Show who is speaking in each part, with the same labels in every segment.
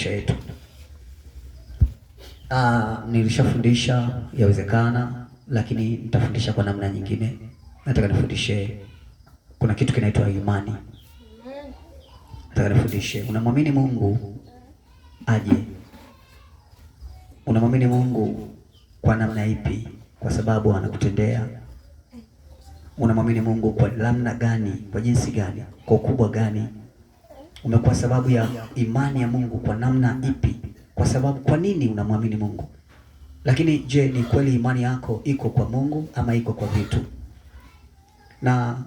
Speaker 1: yetu. Nilishafundisha yawezekana, lakini nitafundisha kwa namna nyingine. Nataka nifundishe kuna kitu kinaitwa imani. Nataka nifundishe unamwamini Mungu aje? Unamwamini Mungu kwa namna ipi? Kwa sababu anakutendea. Unamwamini Mungu kwa namna gani? Kwa jinsi gani? Kwa ukubwa gani? Umekuwa sababu ya imani ya Mungu kwa namna ipi? Kwa sababu kwa nini unamwamini Mungu? Lakini je, ni kweli imani yako iko kwa Mungu ama iko kwa vitu? Na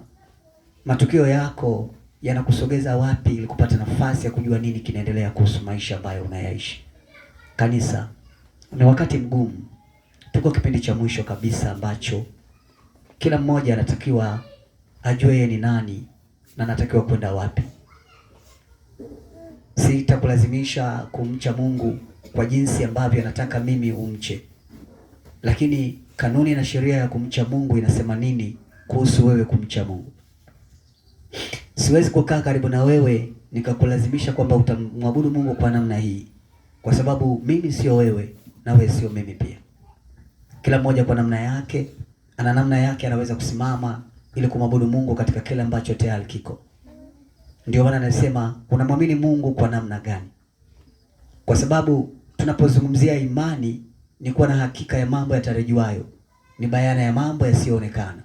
Speaker 1: matukio yako yanakusogeza wapi ili kupata nafasi ya kujua nini kinaendelea kuhusu maisha ambayo unayaishi? Kanisa, ni wakati mgumu. Tuko kipindi cha mwisho kabisa ambacho kila mmoja anatakiwa ajue yeye ni nani na anatakiwa kwenda wapi. Sitakulazimisha kumcha Mungu kwa jinsi ambavyo anataka mimi umche. Lakini kanuni na sheria ya kumcha Mungu inasema nini kuhusu wewe kumcha Mungu? Siwezi kukaa karibu na wewe nikakulazimisha kwamba utamwabudu Mungu kwa namna hii, kwa sababu mimi sio wewe na wewe sio mimi pia. Kila mmoja kwa namna yake, ana namna yake anaweza kusimama ili kumwabudu Mungu katika kile ambacho tayari kiko. Ndio maana nasema unamwamini Mungu kwa namna gani? Kwa sababu tunapozungumzia imani ni kuwa na hakika ya mambo yatarajiwayo, ni bayana ya mambo yasiyoonekana.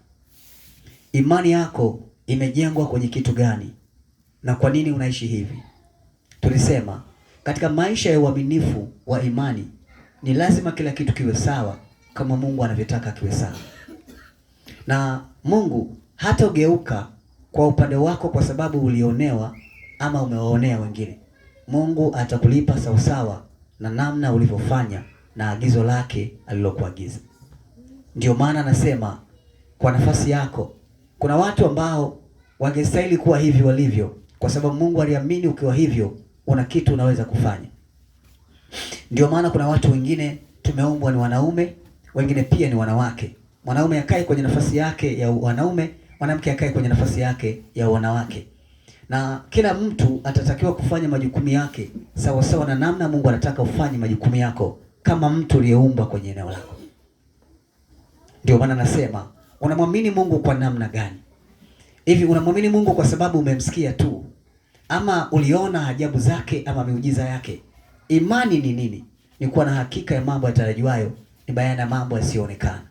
Speaker 1: Imani yako imejengwa kwenye kitu gani? Na kwa nini unaishi hivi? Tulisema katika maisha ya uaminifu wa imani ni lazima kila kitu kiwe sawa kama Mungu anavyotaka kiwe sawa. Na Mungu hata ugeuka kwa upande wako kwa sababu ulionewa ama umewaonea wengine. Mungu atakulipa sawasawa na namna ulivyofanya na agizo lake alilokuagiza. Ndio maana nasema kwa nafasi yako, kuna watu ambao wangestahili kuwa hivi walivyo, kwa sababu Mungu aliamini ukiwa hivyo una kitu unaweza kufanya. Ndio maana kuna watu wengine tumeumbwa ni wanaume, wengine pia ni wanawake. Mwanaume akae kwenye nafasi yake ya wanaume, mwanamke akae kwenye nafasi yake ya wanawake. Na kila mtu atatakiwa kufanya majukumu yake sawa sawa na namna Mungu anataka ufanye majukumu yako kama mtu uliyeumbwa kwenye eneo lako. Ndio maana nasema unamwamini Mungu kwa namna gani? Hivi unamwamini Mungu kwa sababu umemsikia tu, ama uliona ajabu zake ama miujiza yake? Imani ni nini? Ni kuwa na hakika ya mambo yatarajiwayo, ni bayana mambo yasiyoonekana.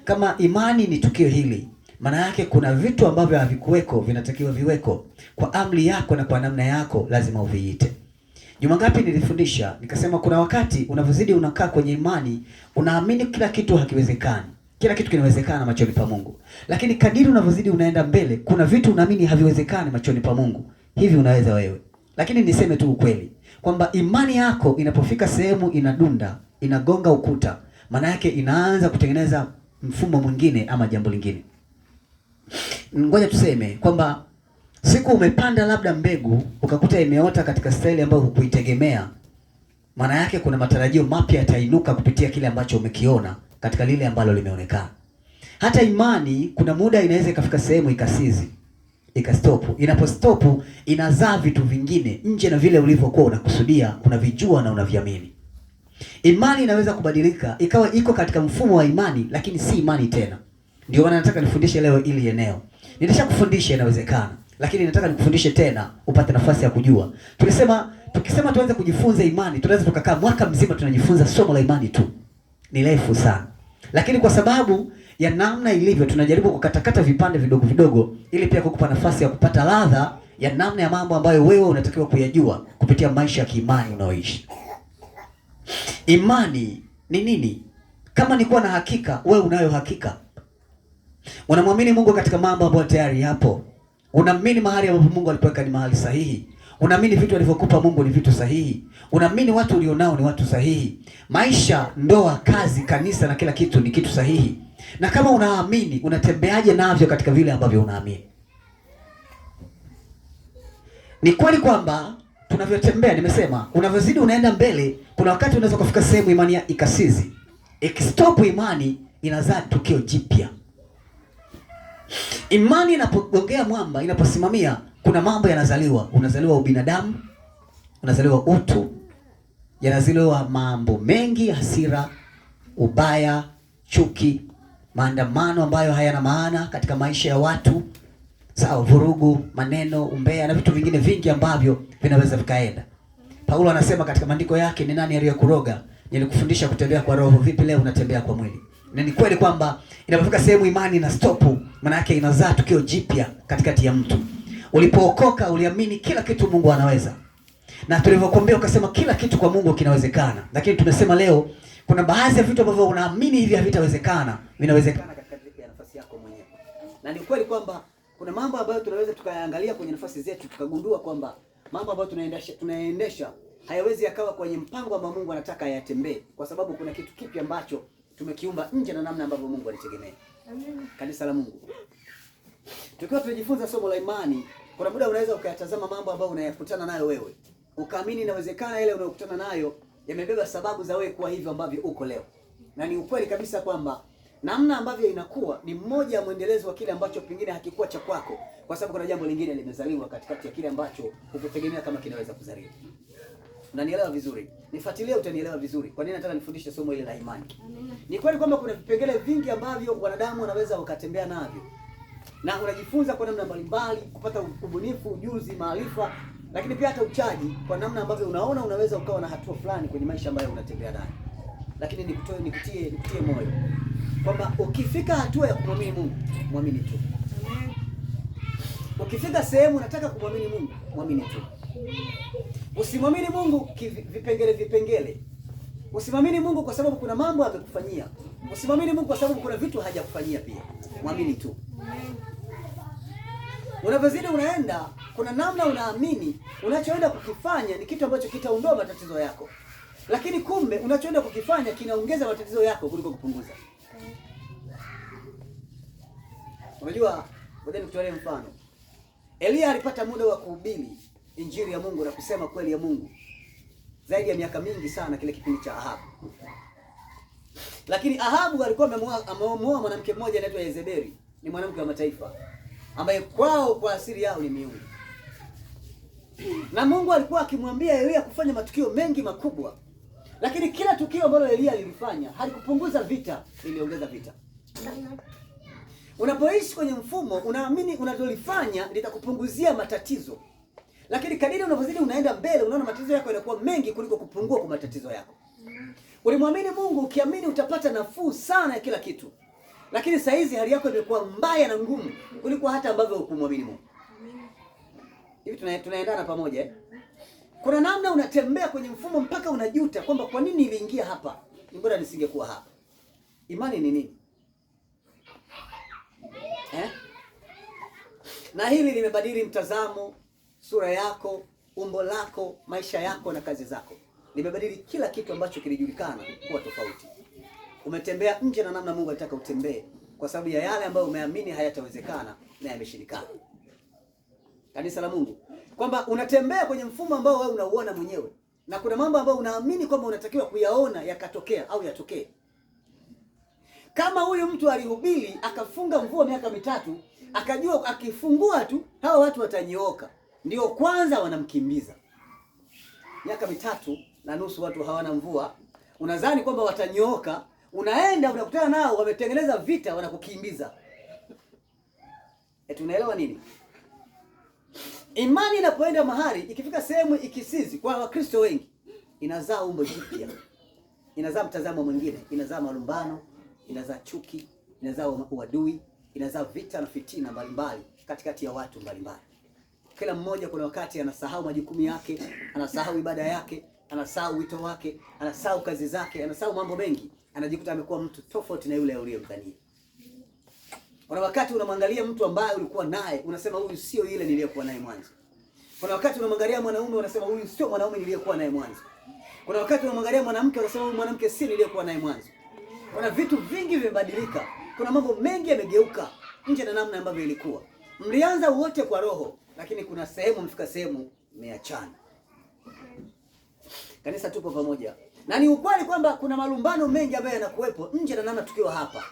Speaker 1: Kama imani ni tukio hili, maana yake kuna vitu ambavyo havikuweko vinatakiwa viweko. Kwa amri yako na kwa namna yako lazima uviite. Juma ngapi nilifundisha nikasema kuna wakati unavyozidi unakaa kwenye imani, unaamini kila kitu hakiwezekani. Kila kitu kinawezekana machoni pa Mungu. Lakini kadiri unavyozidi unaenda mbele, kuna vitu unaamini haviwezekani machoni pa Mungu. Hivi unaweza wewe. Lakini niseme tu ukweli kwamba imani yako inapofika sehemu inadunda, inagonga ukuta, maana yake inaanza kutengeneza mfumo mwingine ama jambo lingine. Ngoja tuseme kwamba siku umepanda labda mbegu ukakuta imeota katika staili ambayo hukuitegemea. Maana yake kuna matarajio mapya yatainuka kupitia kile ambacho umekiona katika lile ambalo limeonekana. Hata imani kuna muda inaweza ikafika sehemu ikasizi, ikastop. Inapostop inazaa vitu vingine nje na vile ulivyokuwa unakusudia, unavijua na unaviamini. Imani inaweza kubadilika ikawa iko katika mfumo wa imani lakini si imani tena. Ndio maana nataka nifundishe leo ili eneo. Nilishakufundisha inawezekana, lakini nataka nikufundishe tena upate nafasi ya kujua. Tukisema tuanze kujifunza imani, tunaweza tukakaa mwaka mzima tunajifunza somo la imani tu. Ni refu sana. Lakini kwa sababu ya namna ilivyo tunajaribu kukatakata vipande vidogo vidogo ili pia kukupa nafasi ya kupata ladha ya namna ya mambo ambayo wewe unatakiwa kuyajua kupitia maisha ya kiimani unaoishi. Imani ni nini? Kama ni kuwa na hakika, wewe unayo hakika. Unamwamini Mungu katika mambo ambayo tayari yapo. Unaamini mahali ambapo Mungu alipoweka ni mahali sahihi. Unaamini vitu alivyokupa Mungu ni vitu sahihi. Unaamini watu ulionao ni watu sahihi. Maisha, ndoa, kazi, kanisa na kila kitu ni kitu sahihi. Na kama unaamini, unatembeaje navyo katika vile ambavyo unaamini? Ni kweli kwamba tunavyotembea, nimesema, unavyozidi unaenda mbele, kuna wakati unaweza kufika sehemu imani ya ikasizi. Ikistop imani inazaa tukio jipya. Imani inapogongea mwamba, inaposimamia, kuna mambo yanazaliwa. Unazaliwa ubinadamu, unazaliwa utu, yanazaliwa mambo mengi, hasira, ubaya, chuki, maandamano ambayo hayana maana katika maisha ya watu, sawa, vurugu, maneno, umbea na vitu vingine vingi ambavyo vinaweza vikaenda. Paulo anasema katika maandiko yake, ni nani aliyekuroga? Nilikufundisha kutembea kwa roho, vipi leo unatembea kwa mwili? Na ni kweli kwamba inapofika sehemu imani na stopu, maana yake inazaa tukio jipya katikati ya mtu. Ulipookoka uliamini kila kitu Mungu anaweza. Na tulivyokuambia ukasema kila kitu kwa Mungu kinawezekana. Lakini tumesema leo kuna baadhi ya vitu ambavyo unaamini hivi havitawezekana, vinawezekana katika nafasi yako mwenyewe. Na ni kweli kwamba kuna mambo ambayo tunaweza tukayaangalia kwenye nafasi zetu tukagundua kwamba mambo ambayo tunaendesha hayawezi yakawa kwenye mpango ambao Mungu anataka yatembee, kwa sababu kuna kitu kipi ambacho tumekiumba nje na namna ambavyo Mungu alitegemea. Amen. Kanisa la Mungu, tukiwa tunajifunza somo la imani, kuna muda unaweza ukayatazama mambo ambayo unayakutana nayo wewe, ukaamini inawezekana ile unayokutana nayo yamebeba sababu za wewe kuwa hivyo ambavyo uko leo. Na ni ukweli kabisa kwamba namna ambavyo inakuwa ni mmoja wa mwendelezo wa kile ambacho pengine hakikuwa cha kwako, kwa sababu kuna jambo lingine limezaliwa katikati ya kile ambacho hukutegemea kama kinaweza kuzaliwa. Unanielewa vizuri? Nifuatilie utanielewa vizuri. Kwa nini nataka nifundishe somo hili la imani? Amen. Ni kweli kwamba kuna vipengele vingi ambavyo wanadamu wanaweza wakatembea navyo. Na unajifunza kwa namna mbalimbali, kupata ubunifu, ujuzi, maarifa, lakini pia hata uchaji kwa namna ambavyo unaona unaweza ukawa na hatua fulani kwenye maisha ambayo unatembea nayo. Lakini nikutie moyo kwamba ukifika hatua ya kumwamini Mungu, muamini tu. Amen. Ukifika sehemu unataka kumwamini Mungu, muamini tu. Usimwamini Mungu vipengele. Usimwamini Mungu kwa sababu kuna mambo amekufanyia. Usimwamini Mungu kwa sababu kuna vitu hajakufanyia pia. Muamini tu. Unapozidi unaenda, kuna namna unaamini unachoenda kukifanya ni kitu ambacho kitaondoa matatizo yako. Lakini kumbe unachoenda kukifanya kinaongeza matatizo yako kuliko kupunguza. Unajua, ngoja nikutolee mfano. Elia alipata muda wa kuhubiri Injili ya Mungu na kusema kweli ya Mungu zaidi ya miaka mingi sana, kile kipindi cha Ahabu. Lakini Ahabu alikuwa ameoa mwanamke mmoja anaitwa Yezebeli, ni mwanamke wa mataifa ambaye kwao kwa asili yao ni miungu. Na Mungu alikuwa akimwambia Elia kufanya matukio mengi makubwa, lakini kila tukio ambalo Elia lilifanya halikupunguza vita, liliongeza vita. Unapoishi kwenye mfumo unaamini unalolifanya litakupunguzia matatizo, lakini kadiri unapozidi unaenda mbele unaona matatizo yako yanakuwa mengi kuliko kupungua kwa matatizo yako. Ulimwamini Mungu ukiamini utapata nafuu sana ya kila kitu, lakini saa hizi hali yako imekuwa mbaya na ngumu kuliko hata ambavyo hukumwamini Mungu. Hivi tunaendana pamoja eh? Kuna namna unatembea kwenye mfumo mpaka unajuta kwamba kwa nini niliingia hapa? Ni bora nisingekuwa hapa. Imani ni nini? Na hili limebadili mtazamo, sura yako, umbo lako, maisha yako na kazi zako. Limebadili kila kitu ambacho kilijulikana kuwa tofauti. Umetembea nje na namna Mungu alitaka utembee kwa sababu ya yale ambayo umeamini hayatawezekana na yameshindikana. Kanisa la Mungu, kwamba unatembea kwenye mfumo ambao wewe unauona mwenyewe na kuna mambo ambayo unaamini kwamba unatakiwa kuyaona yakatokea au yatokee. Kama huyu mtu alihubiri akafunga mvua miaka 3, akajua akifungua tu hao watu watanyooka, ndio kwanza wanamkimbiza. Miaka 3.5 watu hawana mvua, unadhani kwamba watanyooka, unaenda unakutana nao wametengeneza vita, wanakukimbiza. Tunaelewa nini? Imani inapoenda mahali, ikifika sehemu ikisizi kwa Wakristo wengi, inazaa umbo jipya, inazaa mtazamo mwingine, inazaa malumbano, inazaa chuki, inazaa uadui, inazaa vita na fitina mbalimbali katikati ya watu mbalimbali. Kila mmoja kuna wakati anasahau majukumu yake, anasahau ibada yake, anasahau wito wake, anasahau kazi zake, anasahau mambo mengi, anajikuta amekuwa mtu tofauti na yule uliyemdhania. Kuna wakati unamwangalia mtu ambaye ulikuwa naye, unasema huyu sio yule niliyekuwa naye mwanzo. Kuna wakati unamwangalia mwanaume unasema huyu sio mwanaume niliyekuwa naye mwanzo. Kuna wakati unamwangalia mwanamke unasema huyu mwanamke si niliyekuwa naye mwanzo. Kuna vitu vingi vimebadilika. Kuna mambo mengi yamegeuka nje na namna ambavyo ilikuwa. Mlianza wote kwa roho, lakini kuna sehemu mfika sehemu mmeachana. Kanisa tupo pamoja. Na ni ukweli kwamba kuna malumbano mengi ambayo yanakuwepo nje na namna tukiwa hapa.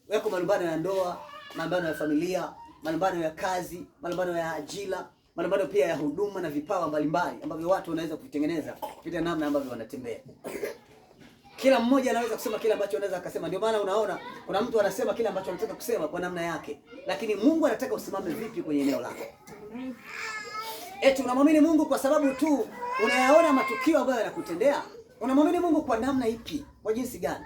Speaker 1: Yako malumbano ya ndoa, malumbano ya familia, malumbano ya kazi, malumbano ya ajira, malumbano pia ya huduma na vipawa mbalimbali ambavyo watu wanaweza kuvitengeneza kupitia namna ambavyo wanatembea. Kila mmoja anaweza kusema kile ambacho anaweza akasema. Ndio maana unaona kuna mtu anasema kile ambacho anataka kusema kwa namna yake, lakini Mungu anataka usimame vipi kwenye eneo lako. Eti unamwamini Mungu kwa sababu tu unayaona matukio ambayo yanakutendea? Unamwamini Mungu kwa namna ipi? Kwa jinsi gani?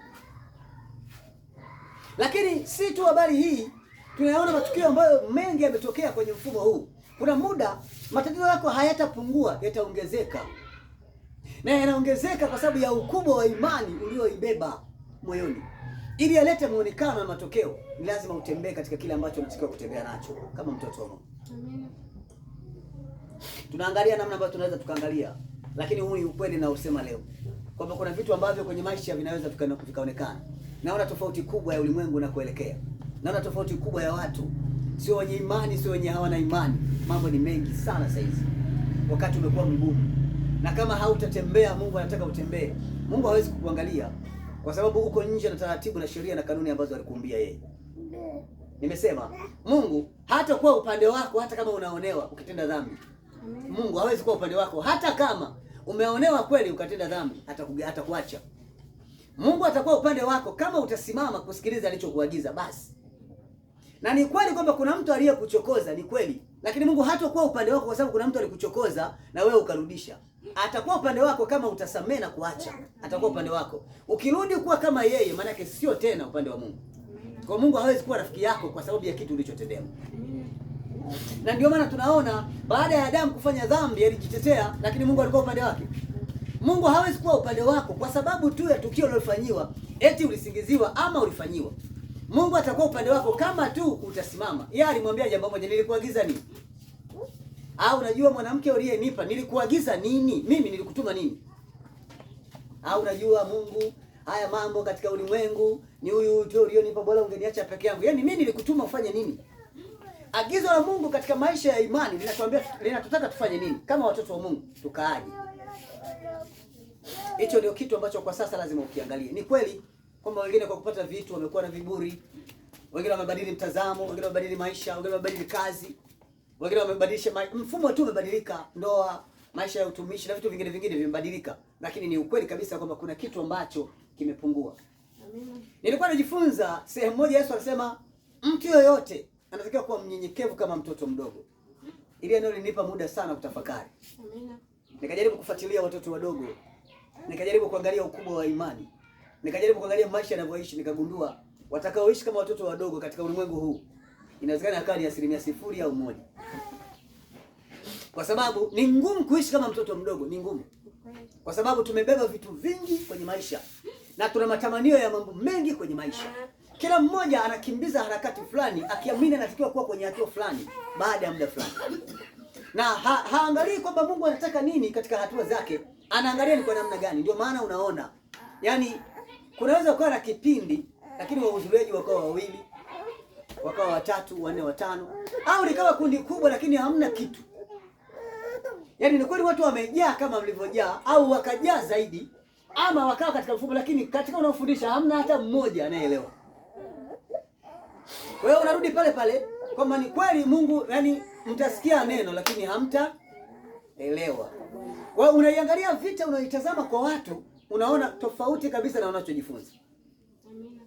Speaker 1: Lakini si tu habari hii, tunayaona matukio ambayo mengi yametokea kwenye mfumo huu. Kuna muda matatizo yako hayatapungua, yataongezeka. Na yanaongezeka kwa sababu ya ukubwa wa imani ulioibeba moyoni. Ili alete muonekano na matokeo, ni lazima utembee katika kile ambacho unatakiwa kutembea nacho kama mtoto wa Mungu. Amen. Tunaangalia namna ambayo tunaweza tukaangalia, lakini huu ni ukweli na usema leo kwamba kuna vitu ambavyo kwenye maisha vinaweza vikaonekana. Naona tofauti kubwa ya ulimwengu na kuelekea. Naona tofauti kubwa ya watu, sio wenye imani, sio wenye hawana imani. Mambo ni mengi sana sasa hivi. Wakati umekuwa mgumu. Na kama hautatembea, Mungu anataka utembee. Mungu hawezi kukuangalia kwa sababu uko nje na taratibu na sheria na kanuni ambazo alikuumbia yeye. Nimesema Mungu hatakuwa upande wako hata kama unaonewa ukitenda dhambi. Mungu hawezi kuwa upande wako hata kama umeonewa kweli ukatenda dhambi, atakuacha. Mungu atakuwa upande wako kama utasimama kusikiliza alichokuagiza basi. Na ni kweli kwamba kuna mtu aliyekuchokoza, ni kweli. Lakini Mungu hatakuwa upande wako kwa sababu kuna mtu alikuchokoza na wewe ukarudisha. Atakuwa upande wako kama utasamehe na kuacha. Atakuwa upande wako. Ukirudi kuwa kama yeye, maana yake sio tena upande wa Mungu. Kwa Mungu hawezi kuwa rafiki yako kwa sababu ya kitu ulichotendewa. Na ndio maana tunaona baada ya Adamu kufanya dhambi alijitetea, lakini Mungu alikuwa upande wake. Mungu hawezi kuwa upande wako kwa sababu tu ya tukio ulilofanywa, eti ulisingiziwa ama ulifanyiwa. Mungu atakuwa upande wako kama tu utasimama. Yeye alimwambia jambo moja, nilikuagiza nini? Au unajua mwanamke uliyenipa, nilikuagiza nini? Mimi nilikutuma nini? Au unajua Mungu, haya mambo katika ulimwengu ni huyu tu ulionipa, bora ungeniacha peke yangu. Yaani mimi nilikutuma ufanye nini? Agizo la Mungu katika maisha ya imani linatuambia, linatutaka tufanye nini? Kama watoto wa Mungu, tukaaje. Hicho ndio kitu ambacho kwa sasa lazima ukiangalie. Ni kweli kwamba wengine kwa kupata vitu wamekuwa na viburi, wengine wamebadili mtazamo, wengine wamebadili maisha, wengine wamebadili kazi, wengine wamebadilisha mfumo tu umebadilika, ndoa, maisha ya utumishi na vitu vingine vimebadilika. Lakini ni ukweli kabisa kwamba kuna kitu ambacho kimepungua. Amina. Nilikuwa najifunza sehemu moja, Yesu alisema mtu yoyote anatakiwa kuwa mnyenyekevu kama mtoto mdogo. Ili neno linipa muda sana kutafakari. Amina. Nikajaribu kufuatilia watoto wadogo. Nikajaribu kuangalia ukubwa wa imani. Nikajaribu kuangalia maisha yanavyoishi, nikagundua watakaoishi kama watoto wadogo katika ulimwengu huu inawezekana akawa ni 0% au 1. Kwa sababu ni ngumu kuishi kama mtoto mdogo, ni ngumu. Kwa sababu tumebeba vitu vingi kwenye maisha na tuna matamanio ya mambo mengi kwenye maisha. Kila mmoja anakimbiza harakati fulani akiamini anatakiwa kuwa kwenye hatua fulani baada ya muda fulani. Na haangalii kwamba Mungu anataka nini katika hatua zake, anaangalia ni kwa namna gani. Ndio maana unaona, yani kunaweza kuwa na kipindi lakini wahudhuriaji wakawa 2, wakawa 3, 4, 5, au likawa kundi kubwa lakini hamna kitu. Yani ni kweli watu wamejaa kama mlivyojaa au wakajaa zaidi, ama wakawa katika mfumo lakini katika unaofundisha hamna hata mmoja anayeelewa. Wewe unarudi pale pale kwamba ni kweli Mungu, yani mtasikia neno lakini hamtaelewa. Wewe unaiangalia vita, unaitazama kwa watu, unaona tofauti kabisa na unachojifunza. Amina.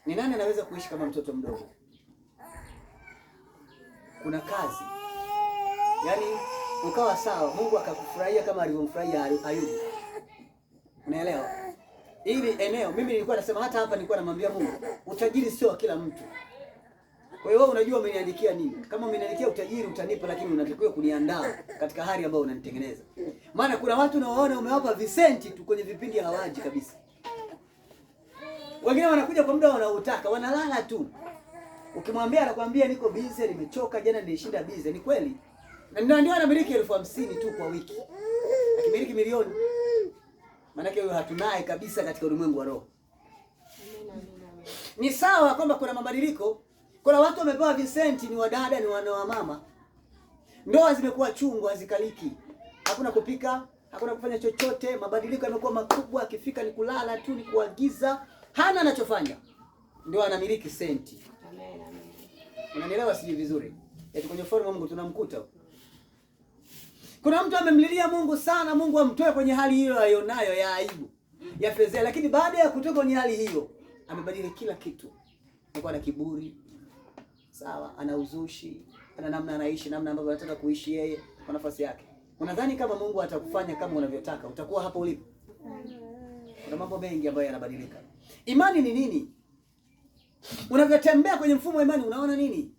Speaker 1: Ni nani anaweza kuishi kama mtoto mdogo? Kuna kazi. Yaani ukawa sawa, Mungu akakufurahia kama alivyomfurahia Ayubu. Unaelewa? Ili eneo mimi nilikuwa nasema, hata hapa nilikuwa namwambia Mungu, utajiri sio kila mtu. Kwa hiyo wewe unajua umeniandikia nini? Kama umeniandikia utajiri utanipa, lakini unatakiwa kuniandaa katika hali ambayo unanitengeneza. Maana kuna watu unaoona umewapa visenti tu kwenye vipindi hawaji kabisa. Wengine wanakuja kwa muda wanaotaka, wanalala tu. Ukimwambia anakuambia niko busy, nimechoka, jana nilishinda busy. Ni kweli. Na ndio anamiliki 50,000 tu kwa wiki. Akimiliki milioni, maana yake huyo hatunaye kabisa katika ulimwengu wa roho. Ni sawa kwamba kuna mabadiliko. Kuna watu wamepewa visenti, ni wadada, ni wana mama. Ndoa zimekuwa chungu, hazikaliki. Hakuna kupika, hakuna kufanya chochote, mabadiliko yamekuwa makubwa, akifika ni kulala tu, ni kuagiza, hana anachofanya. Ndio anamiliki senti. Amen. Unanielewa siji vizuri? Eti kwenye forum Mungu tunamkuta.
Speaker 2: Kuna mtu amemlilia Mungu sana, Mungu amtoe kwenye hali hiyo alionayo ya aibu, ya fedheha, lakini baada ya kutoka kwenye hali hiyo amebadili kila kitu. Anakuwa na kiburi, sawa, ana uzushi, ana namna anaishi, namna ambavyo anataka kuishi yeye kwa nafasi yake. Unadhani kama Mungu atakufanya kama unavyotaka, utakuwa hapo ulipo? Kuna mambo mengi ambayo yanabadilika. Imani ni nini? Unavyotembea kwenye mfumo wa imani unaona nini?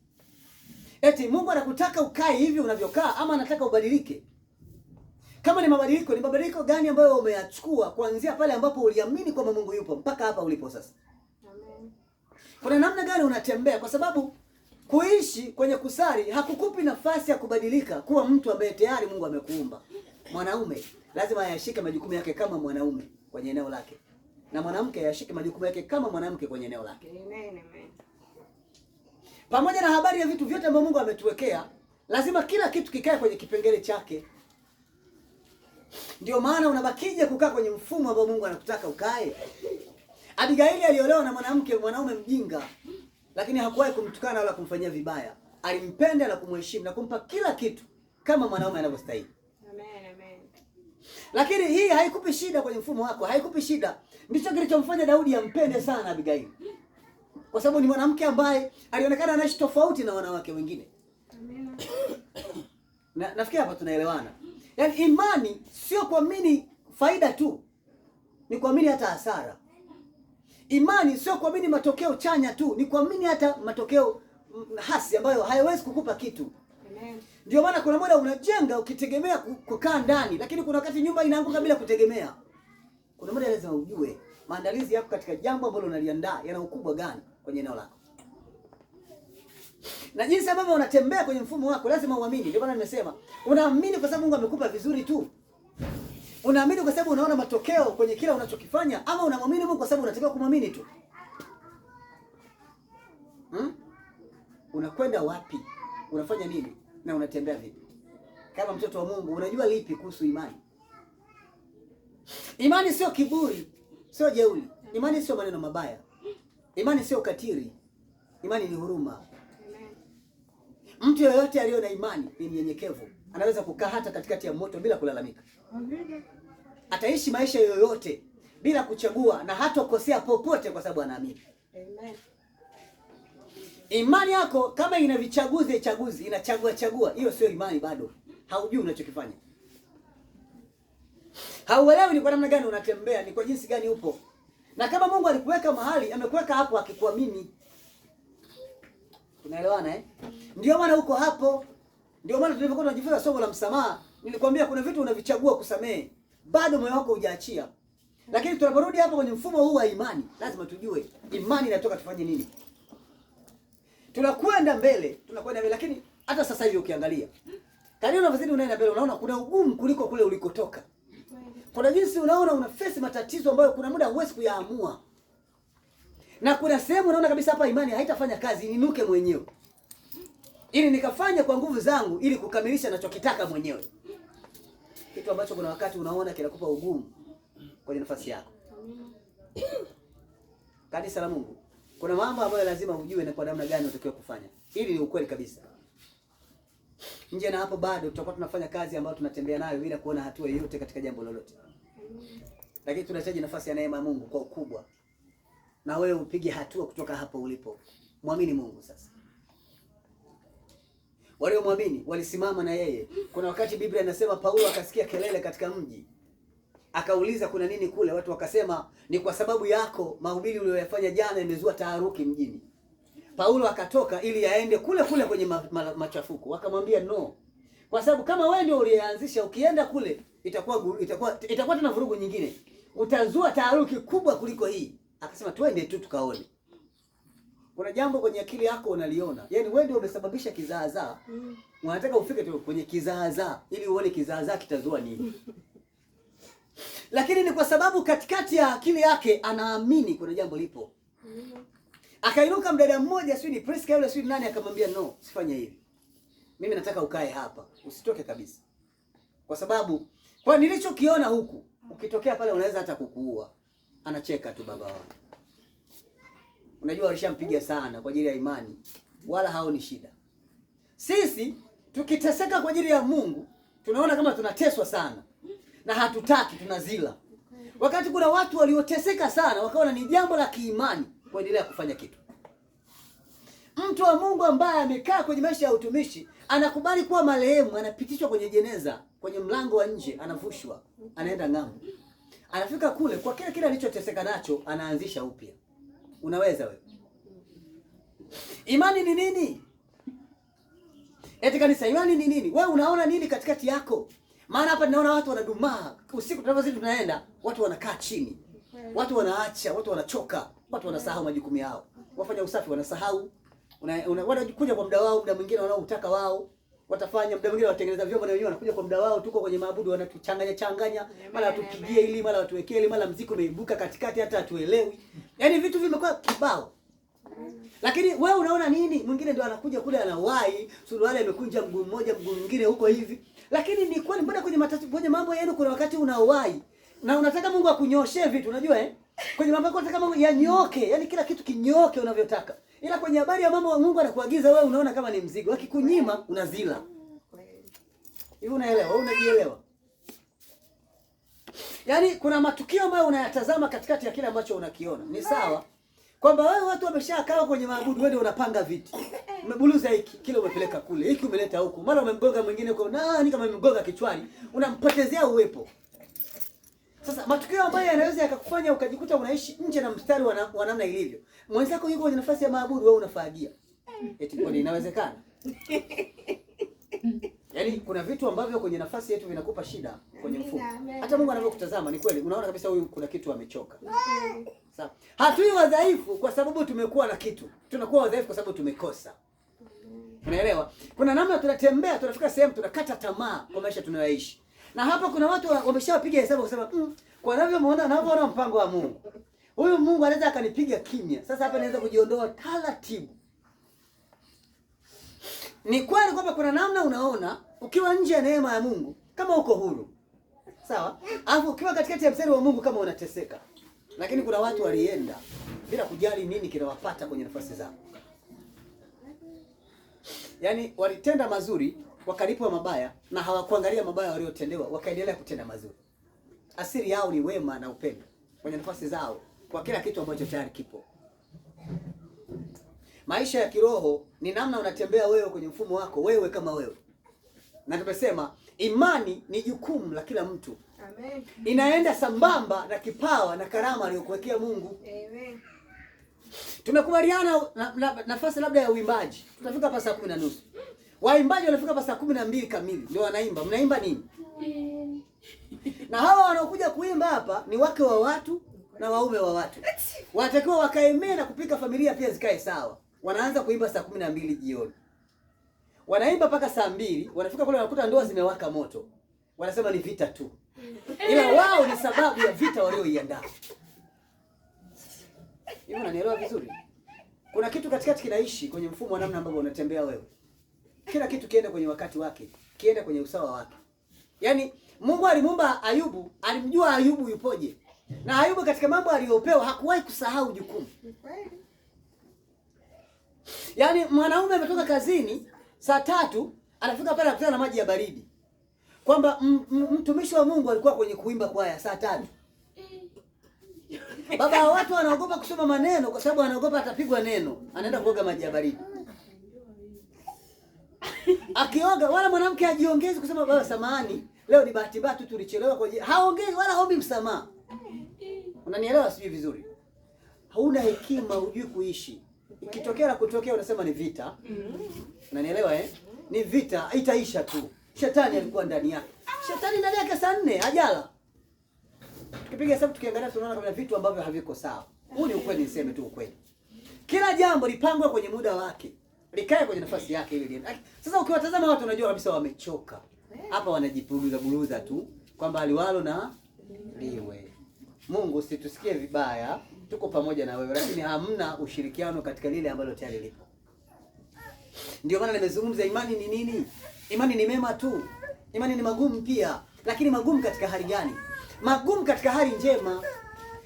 Speaker 2: Eti Mungu anakutaka ukae hivi unavyokaa ama anataka ubadilike? Kama ni mabadiliko gani ambayo umeyachukua kuanzia pale ambapo uliamini kwamba Mungu yupo mpaka hapa ulipo sasa? Amen. Kuna namna gani unatembea? Kwa sababu kuishi kwenye kusali hakukupi nafasi ya kubadilika kuwa mtu ambaye tayari Mungu amekuumba. Mwanaume lazima ayashike majukumu yake kama mwanaume kwenye eneo lake, na mwanamke ayashike majukumu yake kama mwanamke kwenye eneo lake. Amen. Pamoja na habari ya vitu vyote ambavyo Mungu ametuwekea, lazima kila kitu kikae kwenye kipengele chake. Ndio maana unabakije kukaa kwenye mfumo ambao Mungu anakutaka ukae. Abigaili aliolewa na mwanaume mjinga, lakini hakuwahi kumtukana wala kumfanyia vibaya. Alimpenda na kumheshimu na kumpa kila kitu kama mwanaume anavyostahili. Amen. Lakini hii haikupi shida kwenye mfumo wako, haikupi shida. Ndicho kilichomfanya Daudi ampende sana Abigaili. Kwa sababu ni mwanamke ambaye alionekana anaishi tofauti na wanawake wengine. Amen. Nafikiri hapa tunaelewana. Yaani imani sio kuamini faida tu, ni kuamini hata hasara. Imani sio kuamini matokeo chanya tu, ni kuamini hata matokeo hasi ambayo hayawezi kukupa kitu. Amen. Ndio maana kuna muda unajenga ukitegemea kukaa ndani, lakini kuna wakati nyumba inaanguka bila kutegemea. Kuna muda lazima ujue maandalizi yako katika jambo ambalo unaliandaa yana ukubwa gani kwenye eneo lako. Na jinsi ambavyo unatembea kwenye mfumo wako lazima uamini. Ndio maana nimesema, unaamini kwa sababu Mungu amekupa vizuri tu? Unaamini kwa sababu unaona matokeo kwenye kila unachokifanya, ama unamwamini Mungu kwa sababu unatakiwa kumwamini tu? Unakwenda wapi? Unafanya nini? Na unatembea vipi? Kama mtoto wa Mungu unajua lipi kuhusu imani? Imani sio kiburi, sio jeuri. Imani sio maneno mabaya. Imani sio ukatili. Imani ni huruma. Mtu yeyote aliyo na imani ni mnyenyekevu. Anaweza kukaa hata katikati ya moto bila kulalamika. Ataishi maisha yoyote bila kuchagua na hatokosea popote kwa sababu anaamini. Amen. Imani yako kama ina vichaguzi, inachagua, hiyo sio imani bado. Haujui unachokifanya. Hauelewi ni kwa namna gani unatembea, ni kwa jinsi gani upo. Na kama Mungu alikuweka mahali, amekuweka hapo akikuamini. Unaelewana eh? Ndio maana uko hapo. Ndio maana tulipokuwa tunajifunza somo la msamaha, nilikwambia kuna vitu unavichagua kusamehe, bado moyo wako hujaachia. Lakini tunaporudi hapo kwenye mfumo huu wa imani, lazima tujue imani inatoka tufanye nini. Tunakwenda mbele, lakini hata sasa hivi ukiangalia, kadri unavyozidi unaenda mbele, unaona kuna ugumu kuliko kule ulikotoka. Kuna jinsi unaona una face matatizo ambayo kuna muda huwezi kuyaamua. Na kuna sehemu unaona kabisa hapa imani haitafanya kazi, ninuke mwenyewe. Ili nikafanya kwa nguvu zangu ili kukamilisha ninachokitaka mwenyewe. Kitu ambacho kuna wakati unaona kinakupa ugumu kwenye nafasi yako. Kanisa la Mungu, kuna mambo ambayo lazima ujue na kwa namna gani unatakiwa kufanya. Hili ni ukweli kabisa. Nje na hapo bado tutakuwa tunafanya kazi ambayo tunatembea nayo bila kuona hatua yoyote katika jambo lolote. Lakini tunahitaji nafasi ya neema ya Mungu kwa ukubwa. Na wewe upige hatua kutoka hapo ulipo. Muamini Mungu sasa. Wale muamini walisimama na yeye. Kuna wakati Biblia inasema Paulo akasikia kelele katika mji. Akauliza kuna nini kule? Watu wakasema ni kwa sababu yako mahubiri uliyoyafanya jana imezua taharuki mjini. Paulo akatoka ili aende kule kwenye machafuko. Wakamwambia no. Kwa sababu kama wewe ndio ulianzisha, ukienda kule itakuwa tena vurugu nyingine. Utazua taharuki kubwa kuliko hii. Akasema twende tu tukaone. Kuna jambo kwenye akili yako unaliona. Yaani wewe ndio umesababisha kizaazaa. Unataka ufike tu kwenye kizaazaa ili uone kizaazaa kitazua nini. Lakini ni kwa sababu katikati ya akili yake anaamini kuna jambo lipo. Akainuka mdada mmoja, sio ni Priska yule, sio nani, akamwambia no, usifanye hivi. Mimi nataka ukae hapa, usitoke kabisa. Kwa sababu kwa nilichokiona huku, ukitokea pale unaweza hata kukuua. Anacheka tu baba wangu. Unajua alishampiga sana kwa ajili ya imani, wala haoni shida. Sisi tukiteseka kwa ajili ya Mungu, tunaona kama tunateswa sana na hatutaki, tunazila. Wakati kuna watu walioteseka sana wakaona ni jambo la kiimani kuendelea kufanya kitu. Mtu wa Mungu ambaye amekaa kwenye maisha ya utumishi anakubali kuwa marehemu, anapitishwa kwenye jeneza, kwenye mlango wa nje, anavushwa, anaenda ng'ambo. Anafika kule kwa kile alichoteseka nacho, anaanzisha upya. Unaweza wewe? Imani ni nini? Eti kanisa, imani ni nini? Wewe unaona nini katikati yako? Maana hapa ninaona watu wanadumaa. Usiku tunapozidi tunaenda, watu wanakaa chini. Watu wanaacha, watu wanachoka, watu wanasahau majukumu yao. Wafanya usafi wanasahau. Wanakuja kwa muda wao, muda mwingine wanaotaka wao. Watafanya muda mwingine watengeneza vyombo na wenyewe wanakuja kwa muda wao. Tuko kwenye maabudu wanatuchanganya, mara tupigie ili, mara watuwekee ili, mara muziki umeibuka katikati hata hatuelewi. Yaani vitu vimekuwa kibao. Lakini wewe unaona nini? Mwingine ndio anakuja kule anawahi, suruali imekunja mguu mmoja, mguu mwingine huko hivi. Lakini ni kweli mbona kwenye mambo yenu kuna wakati unawahi na unataka Mungu akunyoshe vitu, unajua Kwenye mambo yako unataka Mungu yanyoke, yani kila kitu kinyoke unavyotaka. Ila kwenye habari ya mambo Mungu anakuagiza wewe unaona kama ni mzigo. Akikunyima unazila. Hivi unaelewa? Wewe unajielewa? Yaani kuna matukio ambayo unayatazama katikati ya kile ambacho unakiona. Ni sawa kwamba wewe watu wameshakaa kwenye maabudu, wewe ndio unapanga viti. Umebuluza hiki, kile umepeleka kule, hiki umeleta huku. Mara umemgonga mwingine huko, nani kama umemgonga kichwani, unampotezea uwepo. Sasa matukio ambayo yanaweza yakakufanya ukajikuta unaishi nje na mstari wa namna ilivyo. Mwenzako yuko kwenye nafasi ya maabudu, wewe unafagia. Eti kwani inawezekana? Yaani kuna vitu ambavyo kwenye nafasi yetu vinakupa shida kwenye mfumo. Hata Mungu anavyokutazama ni kweli, unaona kabisa huyu kuna kitu amechoka. Sawa. Hatui wadhaifu kwa sababu tumekuwa na kitu. Tunakuwa wadhaifu kwa sababu tumekosa. Unaelewa? Kuna namna tunatembea, tunafika sehemu tunakata tamaa kwa maisha tunayoishi. Na hapa kuna watu wameshapiga hesabu kusema kwa ninavyoona mpango wa Mungu. Huyu Mungu anaweza akanipiga kimya. Sasa hapa naweza kujiondoa taratibu. Ni kweli kwamba kuna namna unaona ukiwa nje ya neema ya Mungu kama uko huru. Sawa? Alafu ukiwa katikati ya mstari wa Mungu kama unateseka. Lakini kuna watu walienda bila kujali nini kinawapata kwenye nafasi zao. Yaani walitenda mazuri, wakalipwa mabaya na hawakuangalia mabaya waliotendewa, wakaendelea kutenda mazuri. Asili yao ni wema na upendo kwenye nafasi zao kwa kila kitu ambacho tayari kipo. Maisha ya kiroho ni namna unatembea wewe kwenye mfumo wako, wewe kama wewe. Na tumesema imani ni jukumu la kila mtu. Amen. Inaenda sambamba na kipawa na karama aliyokuwekea Mungu. Amen. Tumekubaliana nafasi labda ya uimbaji. Tutafika hapa saa 10:30. Waimbaji wanafika hapa saa 12 kamili ndio wanaimba. Mnaimba nini? Na hawa wanaokuja kuimba hapa ni wake wa watu na waume wa watu. Wanatakiwa wakaemee na kupika familia pia zikae sawa. Wanaanza kuimba saa 12 jioni. Wanaimba mpaka saa 2, wanafika kule wanakuta ndoa zimewaka moto. Wanasema ni vita tu. Ila wao ni sababu ya vita walioiandaa. Hivi unanielewa vizuri? Kuna kitu katikati kinaishi kwenye mfumo wa namna ambavyo unatembea wewe. Kila kitu kiende kwenye wakati wake, kiende kwenye usawa wake. Yaani Mungu alimuumba Ayubu, alimjua Ayubu yupoje. Na Ayubu katika mambo aliyopewa hakuwahi kusahau jukumu. Yaani mwanaume ametoka kazini saa 3, anafika pale anakutana na maji ya baridi. Kwamba mtumishi wa Mungu alikuwa kwenye kuimba kwaya saa 3. Baba wa watu wanaogopa kusoma maneno kwa sababu anaogopa atapigwa neno. Anaenda kuoga maji ya baridi. Akioga wala mwanamke ajiongezi kusema baba samahani, leo ni bahati mbaya tu tulichelewa kwa ajili. Haongezi wala haombi msamaha. Unanielewa sijui vizuri? Hauna hekima, hujui kuishi. Ikitokea na kutokea unasema ni vita. Unanielewa Ni vita, itaisha tu. Shetani alikuwa ndani yake. Shetani ndani yake saa 4 hajala. Tukipiga hesabu tukiangalia tunaona kama vitu ambavyo haviko sawa. Huu ni ukweli, niseme tu ukweli. Kila jambo lipangwe kwenye muda wake. Likae kwenye nafasi yake ile. Sasa ukiwatazama watu unajua kabisa wamechoka. Hapa wanajipuruza tu kwamba aliwalo na liwe. Mungu usitusikie vibaya, tuko pamoja na wewe, lakini hamna ushirikiano katika lile ambalo tayari lipo. Ndio maana nimezungumza imani ni nini? Imani ni mema tu. Imani ni magumu pia, lakini magumu katika hali gani? Magumu katika hali njema.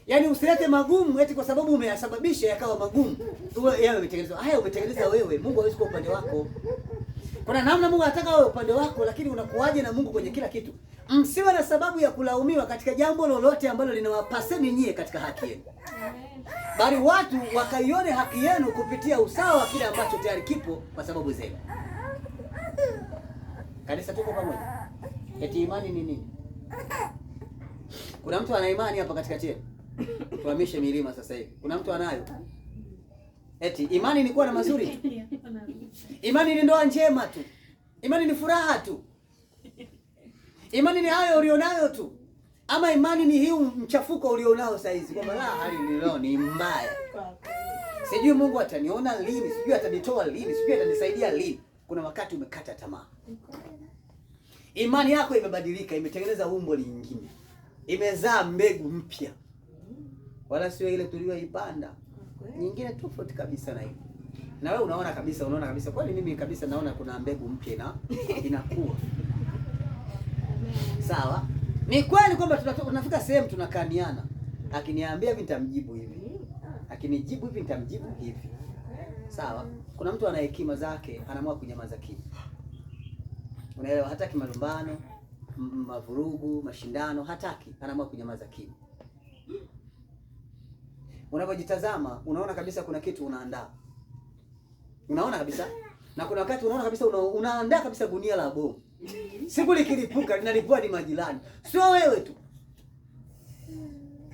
Speaker 2: Yaani usilete magumu eti kwa sababu umeyasababisha yakawa magumu. Wewe umetengeneza. Haya umetengeneza wewe. Mungu hawezi kwa upande wako. Kuna namna Mungu anataka wewe upande wako, lakini unakuaje na Mungu kwenye kila kitu? Msiwe na sababu ya kulaumiwa katika jambo lolote ambalo linawapaseni nyie katika haki yenu, bali watu wakaione haki yenu kupitia usawa wa kile ambacho tayari kipo kwa sababu zenu. Kanisa, tuko pamoja? Eti imani ni nini? Kuna mtu ana imani hapa katikati yetu? Tuhamishe milima sasa hivi. Kuna mtu anayo? Eti imani ni kuwa na mazuri? Imani ni ndoa njema tu? Imani ni furaha tu? Imani ni hayo ulionayo tu? Ama imani ni hii mchafuko ulionao sasa hizi, kwamba la hali nilio ni mbaya, sijui Mungu ataniona lini, sijui atanitoa lini, sijui atanisaidia lini. Kuna wakati umekata tamaa. Imani yako imebadilika, imetengeneza umbo lingine, imezaa mbegu mpya, wala sio ile tuliyoipanda, nyingine tofauti kabisa na hiyo. Na wewe unaona kabisa kwani mimi kabisa naona kuna mbegu mpya inakuwa. Sawa? Ni kweli kwamba tunafika sehemu tunakaniana. Akiniambia hivi nitamjibu hivi, akinijibu hivi nitamjibu hivi. Sawa? Kuna mtu ana hekima zake, anaamua kunyamaza kimya. Unaelewa? Hataki malumbano, mavurugu, mashindano, hataki, anaamua kunyamaza kimya. Unapojitazama unaona kabisa kuna kitu unaandaa. Unaona kabisa? Na kuna wakati unaona kabisa unaandaa kabisa gunia la bomu. Siku likilipuka linalipua ni majirani, sio wewe tu.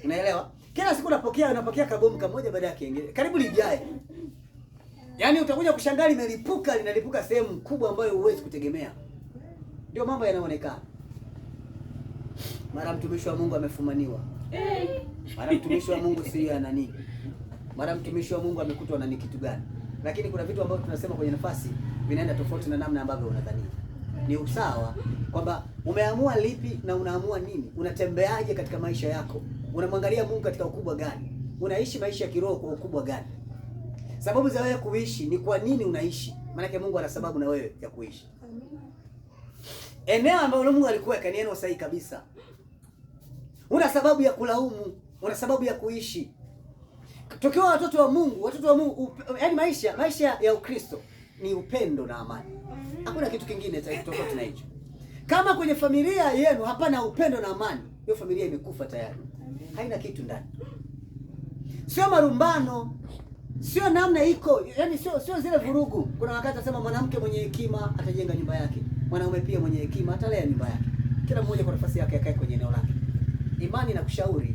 Speaker 2: Unaelewa? Kila siku unapokea kabomu kamoja baada ya kingine, karibu lijae. Yaani utakuja kushangaa linalipuka sehemu kubwa ambayo huwezi kutegemea. Ndio mambo yanaonekana. Mara mtumishi wa Mungu amefumaniwa. Mara mtumishi wa Mungu sio ana nini. Mara mtumishi wa Mungu amekutwa na kitu gani. Lakini kuna vitu ambavyo tunasema kwenye nafasi vinaenda tofauti na namna ambavyo unadhania. Ni usawa kwamba umeamua lipi na unaamua nini. Unatembeaje katika maisha yako? Unamwangalia Mungu katika ukubwa gani? Unaishi maisha ya kiroho kwa ukubwa gani? Sababu za wewe kuishi ni kwa nini unaishi? Maana Mungu ana sababu na wewe ya kuishi. Eneo ambalo Mungu alikuweka ni eneo sahihi kabisa. Una sababu ya kulaumu, una sababu ya kuishi. Tukiwa watoto wa Mungu, yaani maisha ya Ukristo ni upendo na amani. Hakuna kitu kingine tofauti na hicho. Kama kwenye familia yenu hapana upendo na amani, hiyo familia imekufa tayari. Haina kitu ndani. Sio marumbano, sio namna iko, yaani sio zile vurugu. Kuna wakati atasema mwanamke mwenye hekima atajenga nyumba yake, mwanaume pia mwenye hekima atalea nyumba yake. Kila mmoja kwa nafasi yake akae kwenye eneo lake. Imani inakushauri,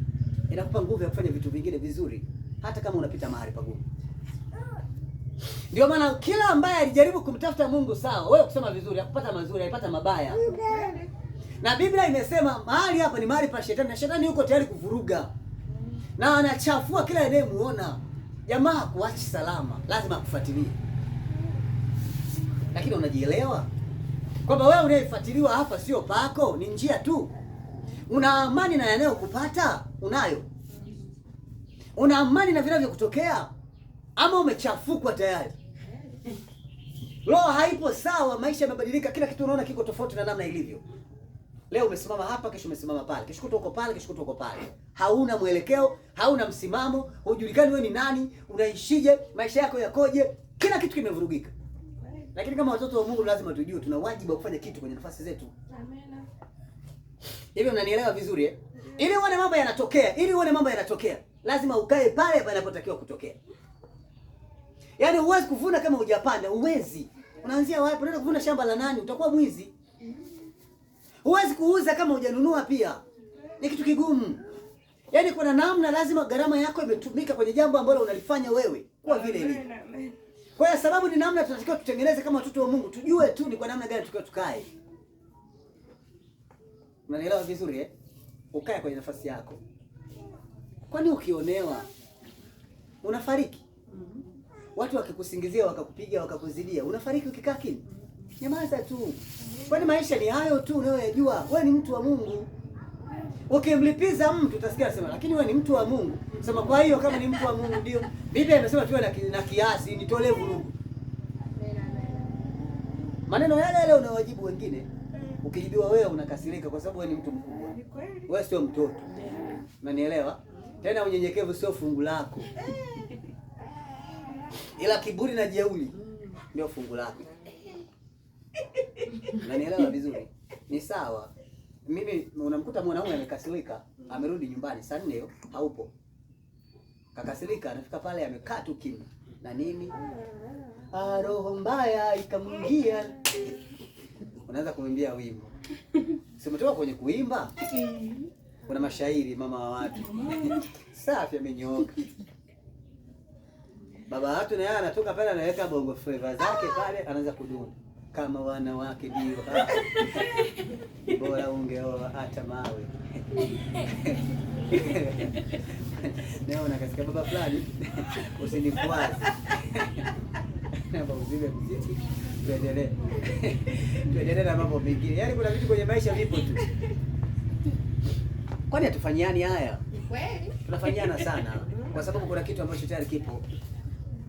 Speaker 2: inakupa nguvu ya kufanya vitu vingine vizuri hata kama unapita mahali pagumu. Ndio maana kila ambaye alijaribu kumtafuta Mungu sawa, wewe kusema vizuri, akupata mazuri, alipata mabaya. Na Biblia imesema mahali hapa ni mahali pa shetani, na shetani yuko tayari kuvuruga. Na anachafua kila anayemuona. Jamaa hakuachi salama, lazima akufuatilie. Lakini unajielewa kwamba wewe unayefuatiliwa hapa sio pako, ni njia tu. Una amani na yanayokupata? Unayo? Una amani na vinavyokutokea? Ama umechafukwa tayari? Roho haipo sawa, maisha yamebadilika, kila kitu unaona kiko tofauti na namna ilivyo. Leo umesimama hapa, kesho umesimama pale, kesho uko pale, kesho uko pale. Hauna mwelekeo, hauna msimamo, hujulikani wewe ni nani, unaishije, maisha yako yakoje, kila kitu kimevurugika. Lakini kama watoto wa Mungu lazima tujue tuna wajibu wa kufanya kitu kwenye nafasi zetu. Amen. Hivyo unanielewa vizuri eh? Ili uone mambo yanatokea, lazima ukae pale panapotakiwa kutokea. Yaani huwezi kuvuna kama hujapanda, huwezi. Unaanzia wapi? Unaenda kuvuna shamba la nani? Utakuwa mwizi. Huwezi kuuza kama hujanunua pia. Ni kitu kigumu. Yaani kuna namna lazima gharama yako imetumika kwenye jambo ambalo unalifanya wewe kwa vile ilivyo. Kwa hiyo sababu ni namna tunatakiwa tutengeneze kama watoto wa Mungu. Tujue tu ni kwa namna gani tukae. Unanielewa vizuri eh? Ukae kwenye nafasi yako. Kwani ukionewa unafariki? Watu wakikusingizia, wakakupiga, wakakuzidia, unafariki ukikaa kimya? Nyamaza tu. Kwani maisha ni hayo tu unayoyajua? Wewe ni mtu wa Mungu. Ukimlipiza mtu utasikia anasema, lakini wewe ni mtu wa Mungu. Sema kwa hiyo kama ni mtu wa Mungu ndio. Biblia imesema tuwe na kiasi, nitolee vurugu. Maneno yale unawajibu wengine, ukijibiwa wewe unakasirika kwa sababu wewe ni mtu mkubwa. Wewe sio mtoto. Unanielewa? Tena unyenyekevu sio fungu lako. Ila kiburi na jeuri ndio fungu lako. Unanielewa vizuri? Ni sawa. Mimi unamkuta mwanaume amekasirika, amerudi nyumbani saa 4 hiyo, haupo. Kakasirika, anafika pale amekaa tu kimya. Na nini? Roho mbaya ikamwingia. Unaanza kumwimbia wimbo. Si umetoka kwenye kuimba? Kuna mashairi mama wa watu. Safi amenyooka. Baba watu na yeye anatoka pale anaweka bongo flava zake pale anaanza kudunda. Kama wanawake ndio. Bora ungeoa hata mawe. Naona kasika baba fulani usinikwaze. Naomba uzibe mziki. Tuendelee. Tuendelee na mambo mengine. Yaani kuna vitu kwenye maisha vipo tu. Kwani hatufanyiani haya? Kweli. Tunafanyiana sana kwa sababu kuna kitu ambacho tayari kipo.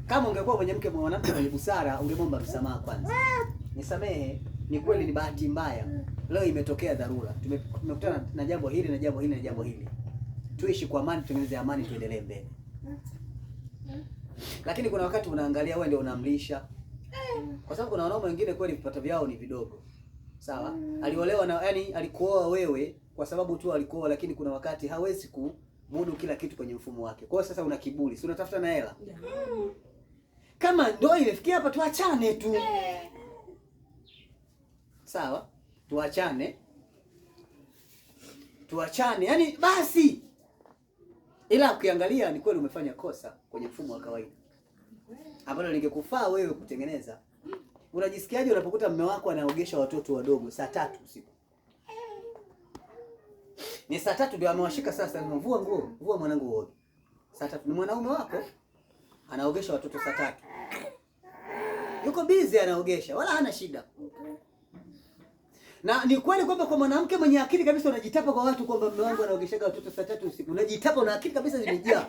Speaker 2: Kama ungekuwa mwanamke mwenye busara, ungemwomba msamaha kwanza. Nisamehe, ni kweli ni bahati mbaya. Leo imetokea dharura. Tumekutana na jambo hili na jambo hili na jambo hili. Tuishi kwa amani, tutengeneze amani, tuendelee mbele. Lakini kuna wakati unaangalia wewe ndio unamlisha. Kwa sababu kuna wanaume wengine kweli vipato vyao ni vidogo. Sawa? Aliolewa na yani alikuoa wewe kwa sababu tu alikuoa, lakini kuna wakati hawezi kumudu kila kitu kwenye mfumo wake. Kwa hiyo sasa una kiburi, si unatafuta na hela. Kama ndio imefikia hapa tuachane tu. Sawa? Tuachane. Yaani basi. Ila ukiangalia ni kweli umefanya kosa kwenye mfumo wa kawaida. Ambalo lingekufaa wewe kutengeneza. Unajisikiaje unapokuta mume wako anaogesha watoto wadogo saa 3 usiku? Ni saa 3 ndio amewashika sasa, nimevua nguo, vua mwanangu uoge. Saa 3 ni mwanaume wako anaogesha watoto saa 3. Yuko busy anaogesha, wala hana shida. Na ni kweli kwamba kwa mwanamke mwenye akili kabisa unajitapa kwa watu kwamba mume wangu anaogeshaga watoto saa 3 usiku. Unajitapa na akili kabisa zimejaa.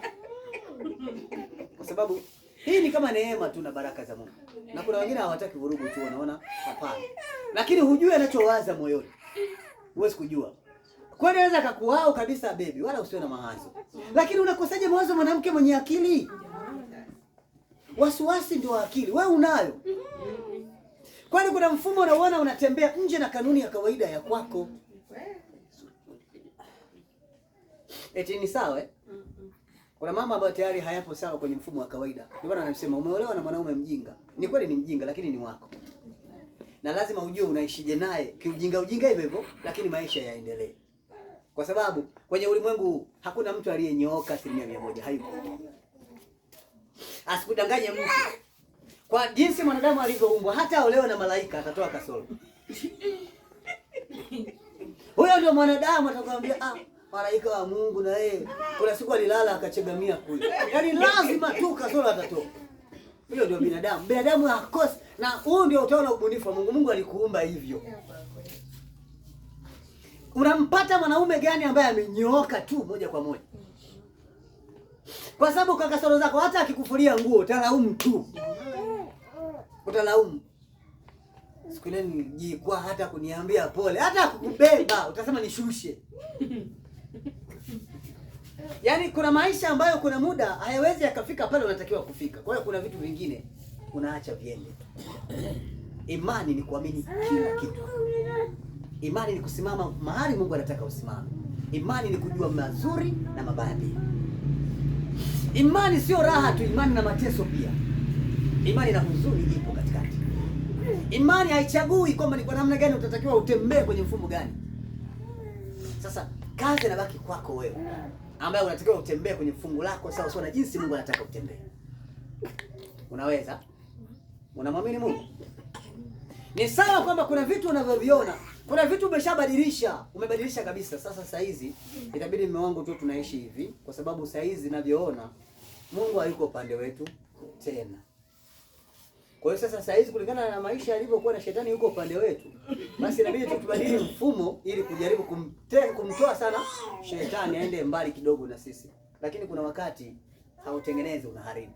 Speaker 2: Kwa sababu hii ni kama neema tu na baraka za Mungu. Na kuna wengine hawataki vurugu tu, wanaona hapana. Lakini hujui anachowaza moyoni. Huwezi kujua. Kwani anaweza akakuhao kabisa baby, wala usiwe na mawazo. Lakini unakosaje mawazo mwanamke mwenye akili? Wasiwasi ndio akili. Wewe unayo. Kwani kuna mfumo unaoona unatembea nje na kanuni ya kawaida ya kwako. Eti ni sawa eh? Kuna mama ambayo tayari hayapo sawa kwenye mfumo wa kawaida. Ndio maana anasema umeolewa na mwanaume mjinga. Ni kweli ni mjinga lakini ni wako. Na lazima ujue unaishije naye kiujinga hivyo hivyo, lakini maisha yaendelee. Kwa sababu kwenye ulimwengu hakuna mtu aliyenyooka 100%, hayupo. Asikudanganye mtu. Kwa jinsi mwanadamu alivyoumbwa, hata olewa na malaika atatoa kasoro. Huyo ndio mwanadamu atakwambia malaika wa Mungu na yeye kuna siku alilala akachegamia kule. Yaani lazima tu kasoro atatoa. Huyo ndio binadamu. Binadamu hakosi, na huo ndio utaona ubunifu wa Mungu. Mungu alikuumba hivyo. Unampata mwanaume gani ambaye amenyooka tu moja kwa moja? Kwa sababu kwa kasoro zako hata akikufulia nguo utalaumu tu. Utalaumu. Siku ile nilijikwa hata kuniambia pole, hata kukubeba utasema nishushe. Yaani kuna maisha ambayo kuna muda hayawezi yakafika pale unatakiwa kufika. Kwa hiyo kuna vitu vingine unaacha viende. Imani ni kuamini kila kitu. Imani ni kusimama mahali Mungu anataka usimame. Imani ni kujua mazuri na mabaya pia. Imani sio raha tu, imani na mateso pia. Imani na huzuni ipo katikati. Imani haichagui kwamba ni kwa namna gani utatakiwa utembee kwenye mfumo gani. Sasa kazi inabaki kwako wewe, ambaye unatakiwa utembee kwenye fungu lako sawa sawa na jinsi Mungu anataka utembee. Unaweza? Unamwamini Mungu? Ni sawa kwamba kuna vitu unavyoviona, kuna vitu umebadilisha kabisa. Sasa hizi itabidi mume wangu tu tunaishi hivi kwa sababu saa hizi ninavyoona Mungu hayuko upande wetu tena. Kwa hiyo sasa hizi kulingana na maisha yalivyokuwa na shetani yuko upande wetu, basi inabidi tubadili mfumo ili kujaribu kumtoa sana shetani aende mbali kidogo na sisi. Lakini kuna wakati hautengenezi, unaharibu.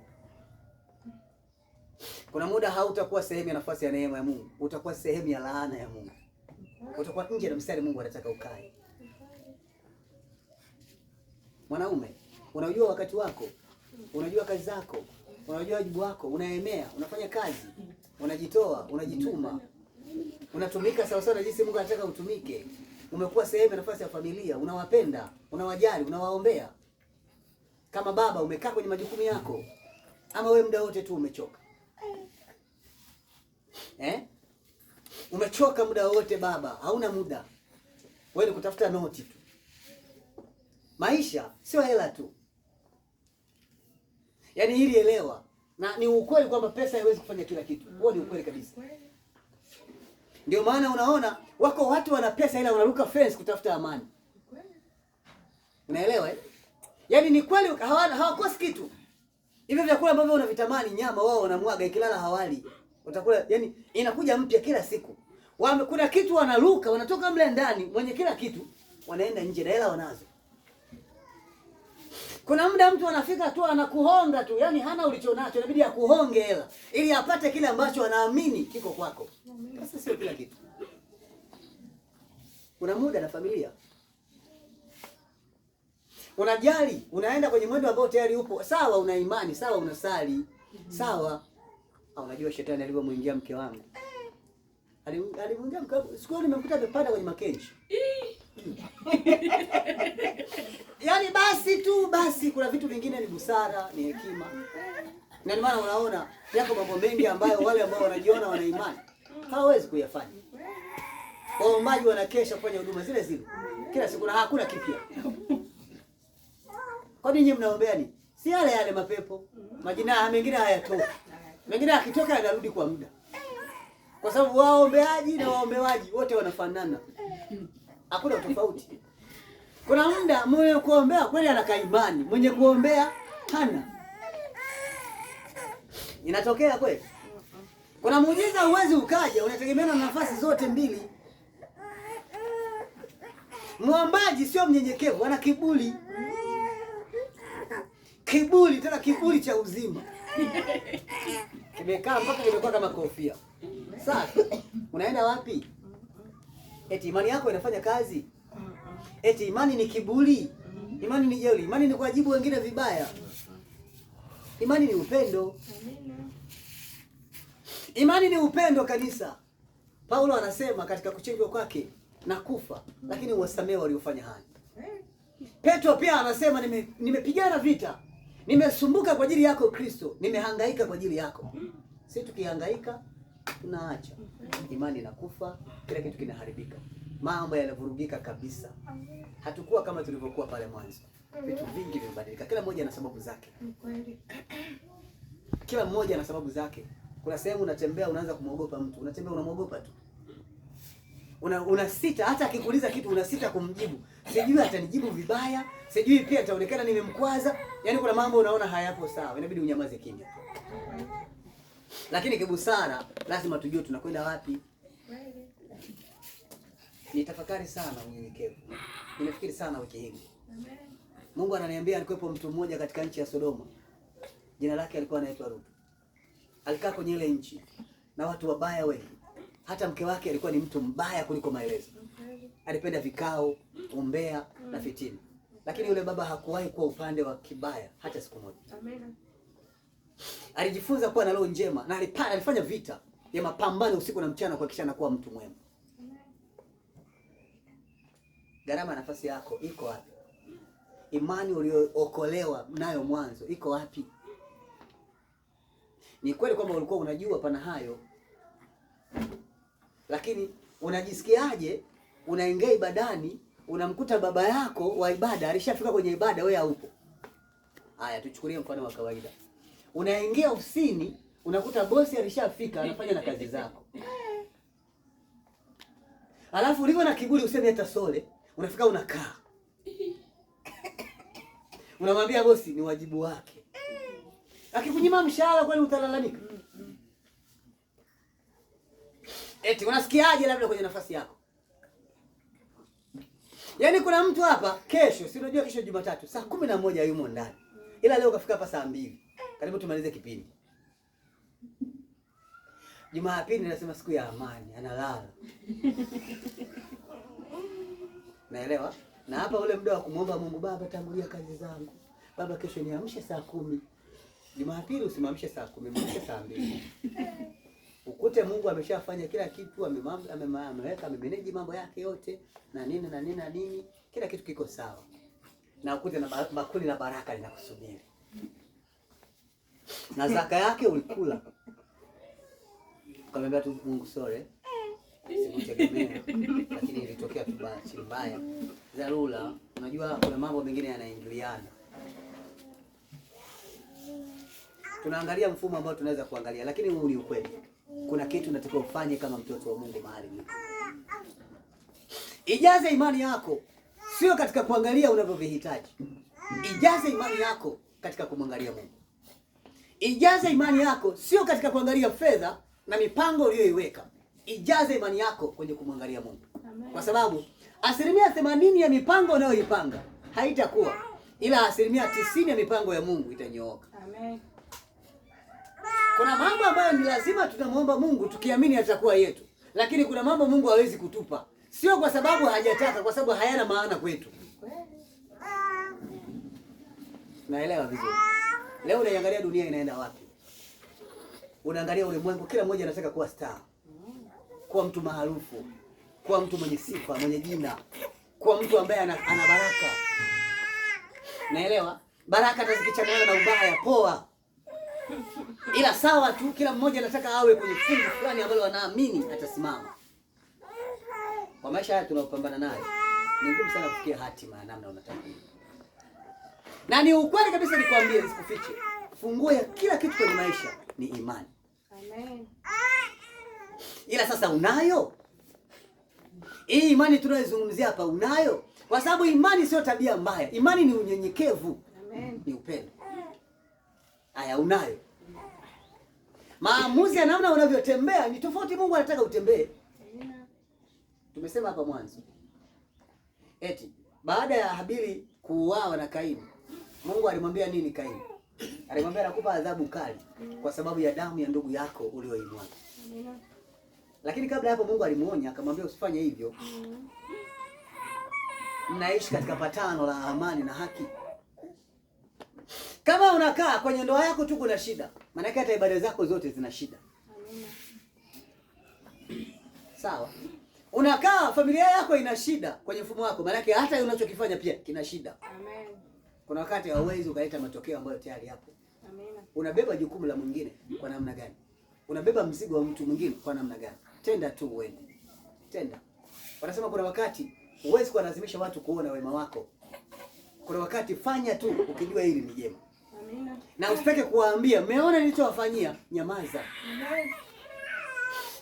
Speaker 2: Kuna muda hautakuwa sehemu ya nafasi ya neema ya Mungu, utakuwa sehemu ya laana ya Mungu. Utakuwa nje na mstari Mungu anataka ukae. Mwanaume, unajua wakati wako, unajua kazi zako, unajua wajibu wako, unaemea, unafanya kazi, unajitoa, unajituma. Unatumika sawa sawa na jinsi Mungu anataka utumike. Umekuwa sehemu ya nafasi ya familia, unawapenda, unawajali, unawaombea. Kama baba umekaa kwenye majukumu yako, ama wewe muda wote tu umechoka? Umechoka muda wote baba, hauna muda. Wewe ni kutafuta noti tu. Maisha sio hela tu. Yaani hili elewa. Na ni ukweli kwamba pesa haiwezi kufanya kila kitu. Huo ni ukweli kabisa. Ndio maana unaona wako watu wana pesa ila wanaruka fence kutafuta amani. Unaelewa eh? Yaani ni kweli hawakosi kitu. Hivyo vyakula ambavyo unavitamani, nyama wao wanamwaga, ikilala hawali. Utakula, yani inakuja mpya kila siku. Kuna kitu wanaruka, wanatoka mle ndani mwenye kila kitu, wanaenda nje na hela wanazo. Kuna muda mtu anafika tu anakuhonga tu, yani hana ulichonacho, inabidi akuhonge hela ili apate kile ambacho anaamini kiko kwako. Sasa sio kila kitu. Una muda na familia. Unajali, unaenda kwenye mwendo ambao tayari upo. Sawa, una imani, sawa unasali. Sawa. Unajua shetani alivyomuingia mke wangu. Alimuingia mke wangu. Siku nimemkuta amepanda kwenye makenji. Yaani basi kuna vitu vingine ni busara, ni hekima. Na ndio maana unaona yako mambo mengi ambayo wale ambao wanajiona wana imani hawawezi kuyafanya. Waombaji wanakesha kufanya huduma zile zile kila siku na hakuna kipya. Kwa nini nyinyi mnaombea nini? Si yale mapepo. Majina mengine hayatoki. Mengine akitoka yanarudi kwa muda. Kwa sababu waombeaji na waombewaji wote wanafanana. Hakuna tofauti. Kuna muda mwenye kuombea kweli anakaa imani, mwenye kuombea hana. Inatokea kweli? Kuna muujiza uwezi ukaja, unategemea na nafasi zote mbili. Muombaji sio mnyenyekevu, ana kiburi. Kiburi, tena kiburi cha uzima. Kimekaa mpaka kimekuwa kama kofia. Sasa, unaenda wapi? Eti imani yako inafanya kazi? Eti imani ni kiburi? Imani ni jeuri? Imani ni kuwajibu wengine vibaya? Imani ni upendo. Imani ni upendo kanisa. Paulo anasema katika kuchinjwa kwake na kufa, lakini uwasamehe waliofanya haya. Petro pia anasema nimepigana vita. Nimesumbuka kwa ajili yako Kristo, nimehangaika kwa ajili yako. Sisi tukihangaika tunaacha. Imani inakufa, kila kitu kinaharibika. Mambo yanavurugika kabisa. Hatukuwa kama tulivyokuwa pale mwanzo. Vitu vingi vimebadilika. Kila mmoja ana sababu zake. Kila mmoja ana sababu zake. Kuna sehemu unatembea unaanza kumwogopa mtu. Unatembea unamwogopa tu. Unasita hata akikuuliza kitu unasita kumjibu. Sijui atanijibu vibaya, sijui pia ataonekana nimemkwaza. Yaani kuna mambo unaona hayapo sawa. Inabidi unyamaze kimya. Lakini kibusara lazima tujue tunakwenda wapi. Nitafakari sana unyenyekevu. Nimefikiri sana wiki hii. Mungu ananiambia alikuwepo mtu mmoja katika nchi ya Sodoma. Jina lake alikuwa anaitwa Ruth. Alikaa kwenye ile nchi na watu wabaya wengi. Hata mke wake alikuwa ni mtu mbaya kuliko maelezo. Alipenda vikao, umbea na fitina. Lakini yule baba hakuwahi kuwa upande wa kibaya hata siku moja. Amen. Alijifunza kuwa na roho njema na alifanya vita ya mapambano usiku na mchana kuhakikisha anakuwa mtu mwema. Gharama ya nafasi yako iko wapi? Imani uliyookolewa nayo mwanzo iko wapi? Ni kweli kwamba ulikuwa unajua pana hayo. Lakini unajisikiaje unaingia ibadani, unamkuta baba yako wa ibada alishafika kwenye ibada, wewe haupo? Haya, tuchukulie mfano wa kawaida. Unaingia ofisini, unakuta bosi alishafika anafanya na kazi zako. Alafu ulivyo na kiburi useme hata sole, unafika unakaa. Unamwambia bosi ni wajibu wake. Akikunyima mshahara kwani utalalamika? Eti unasikiaje labda kwenye nafasi yako? Yaani kuna mtu hapa kesho, si unajua kesho Jumatatu, saa 11 yumo ndani. Ila leo kafika hapa saa 2. Karibu tumalize kipindi. Jumapili nasema siku ya amani, analala. Naelewa? Na hapa ule muda wa kumwomba Mungu, Baba tangulia kazi zangu. Baba kesho niamshe saa 10. Jumapili usimamshe saa 10, mwamshe saa 2. ukute Mungu ameshafanya kila kitu, ameweka amemanage mambo yake yote na nini na nini na nini, kila kitu kiko sawa, na ukute na bakuli la baraka linakusubiri na zaka yake ulikula, ukamwambia tu Mungu sorry, sikutegemea, lakini ilitokea tu bahati mbaya, dharura. Unajua kuna mambo mengine yanaingiliana. Tunaangalia mfumo ambao tunaweza kuangalia, lakini huu ni ukweli. Kuna kitu unatakiwa ufanye kama mtoto wa Mungu mahali ulipo. Ijaze imani yako sio katika kuangalia unavyovihitaji. Ijaze imani yako katika kumwangalia Mungu. Ijaze imani yako sio katika kuangalia fedha na mipango uliyoiweka. Ijaze imani yako kwenye kumwangalia Mungu. Kwa sababu 80% ya mipango unayoipanga haitakuwa, ila 90% ya mipango ya Mungu itanyooka. Amen. Kuna mambo ambayo ni lazima tutamwomba Mungu tukiamini atakuwa yetu. Lakini kuna mambo Mungu hawezi kutupa. Sio kwa sababu hajataka, kwa sababu hayana maana kwetu. Naelewa vizuri. Leo unaiangalia dunia inaenda wapi? Unaangalia ulimwengu, kila mmoja anataka kuwa star. Kuwa mtu maarufu, kuwa mtu mwenye sifa, mwenye jina, kuwa mtu ambaye ana baraka. Naelewa? Baraka hata zikichanganywa na ubaya poa. Ila sawa tu, kila mmoja anataka awe kwenye fungu fulani ambalo anaamini atasimama. Kwa maisha haya tunayopambana nayo, ni ngumu sana kufikia hatima ya namna unataka. Na ni ukweli kabisa, nikwambie, nisikufiche. Funguo ya kila kitu kwenye maisha ni imani. Amen. Ila sasa unayo? Hii imani tunayozungumzia hapa unayo? Kwa sababu imani sio tabia mbaya. Imani ni unyenyekevu. Amen. Ni upendo. Haya, unayo? Maamuzi ya namna unavyotembea ni tofauti. Mungu anataka utembee. Tumesema hapa mwanzo, eti baada ya Habili kuuawa na Kaini, Mungu alimwambia nini Kaini? Alimwambia nakupa adhabu kali kwa sababu ya damu ya ndugu yako ulioimwaga. Lakini kabla hapo Mungu alimuonya, akamwambia usifanye hivyo. Mnaishi katika patano la amani na haki. Kama unakaa kwenye ndoa yako tu kuna shida, maana yake hata ibada zako zote zina shida. Sawa? Unakaa familia yako ina shida kwenye mfumo wako, maana yake hata unachokifanya pia kina shida. Amen. Kuna wakati hauwezi ukaleta matokeo ambayo tayari hapo. Amen. Unabeba jukumu la mwingine kwa namna gani? Unabeba mzigo wa mtu mwingine kwa namna gani? Tenda tu uende. Tenda. Wanasema kuna wakati huwezi kuwalazimisha watu kuona wema wako. Kuna wakati fanya tu ukijua hili ni jema. Amen. Na usitake kuwaambia, "Mmeona nilichowafanyia?" Nyamaza. Amen.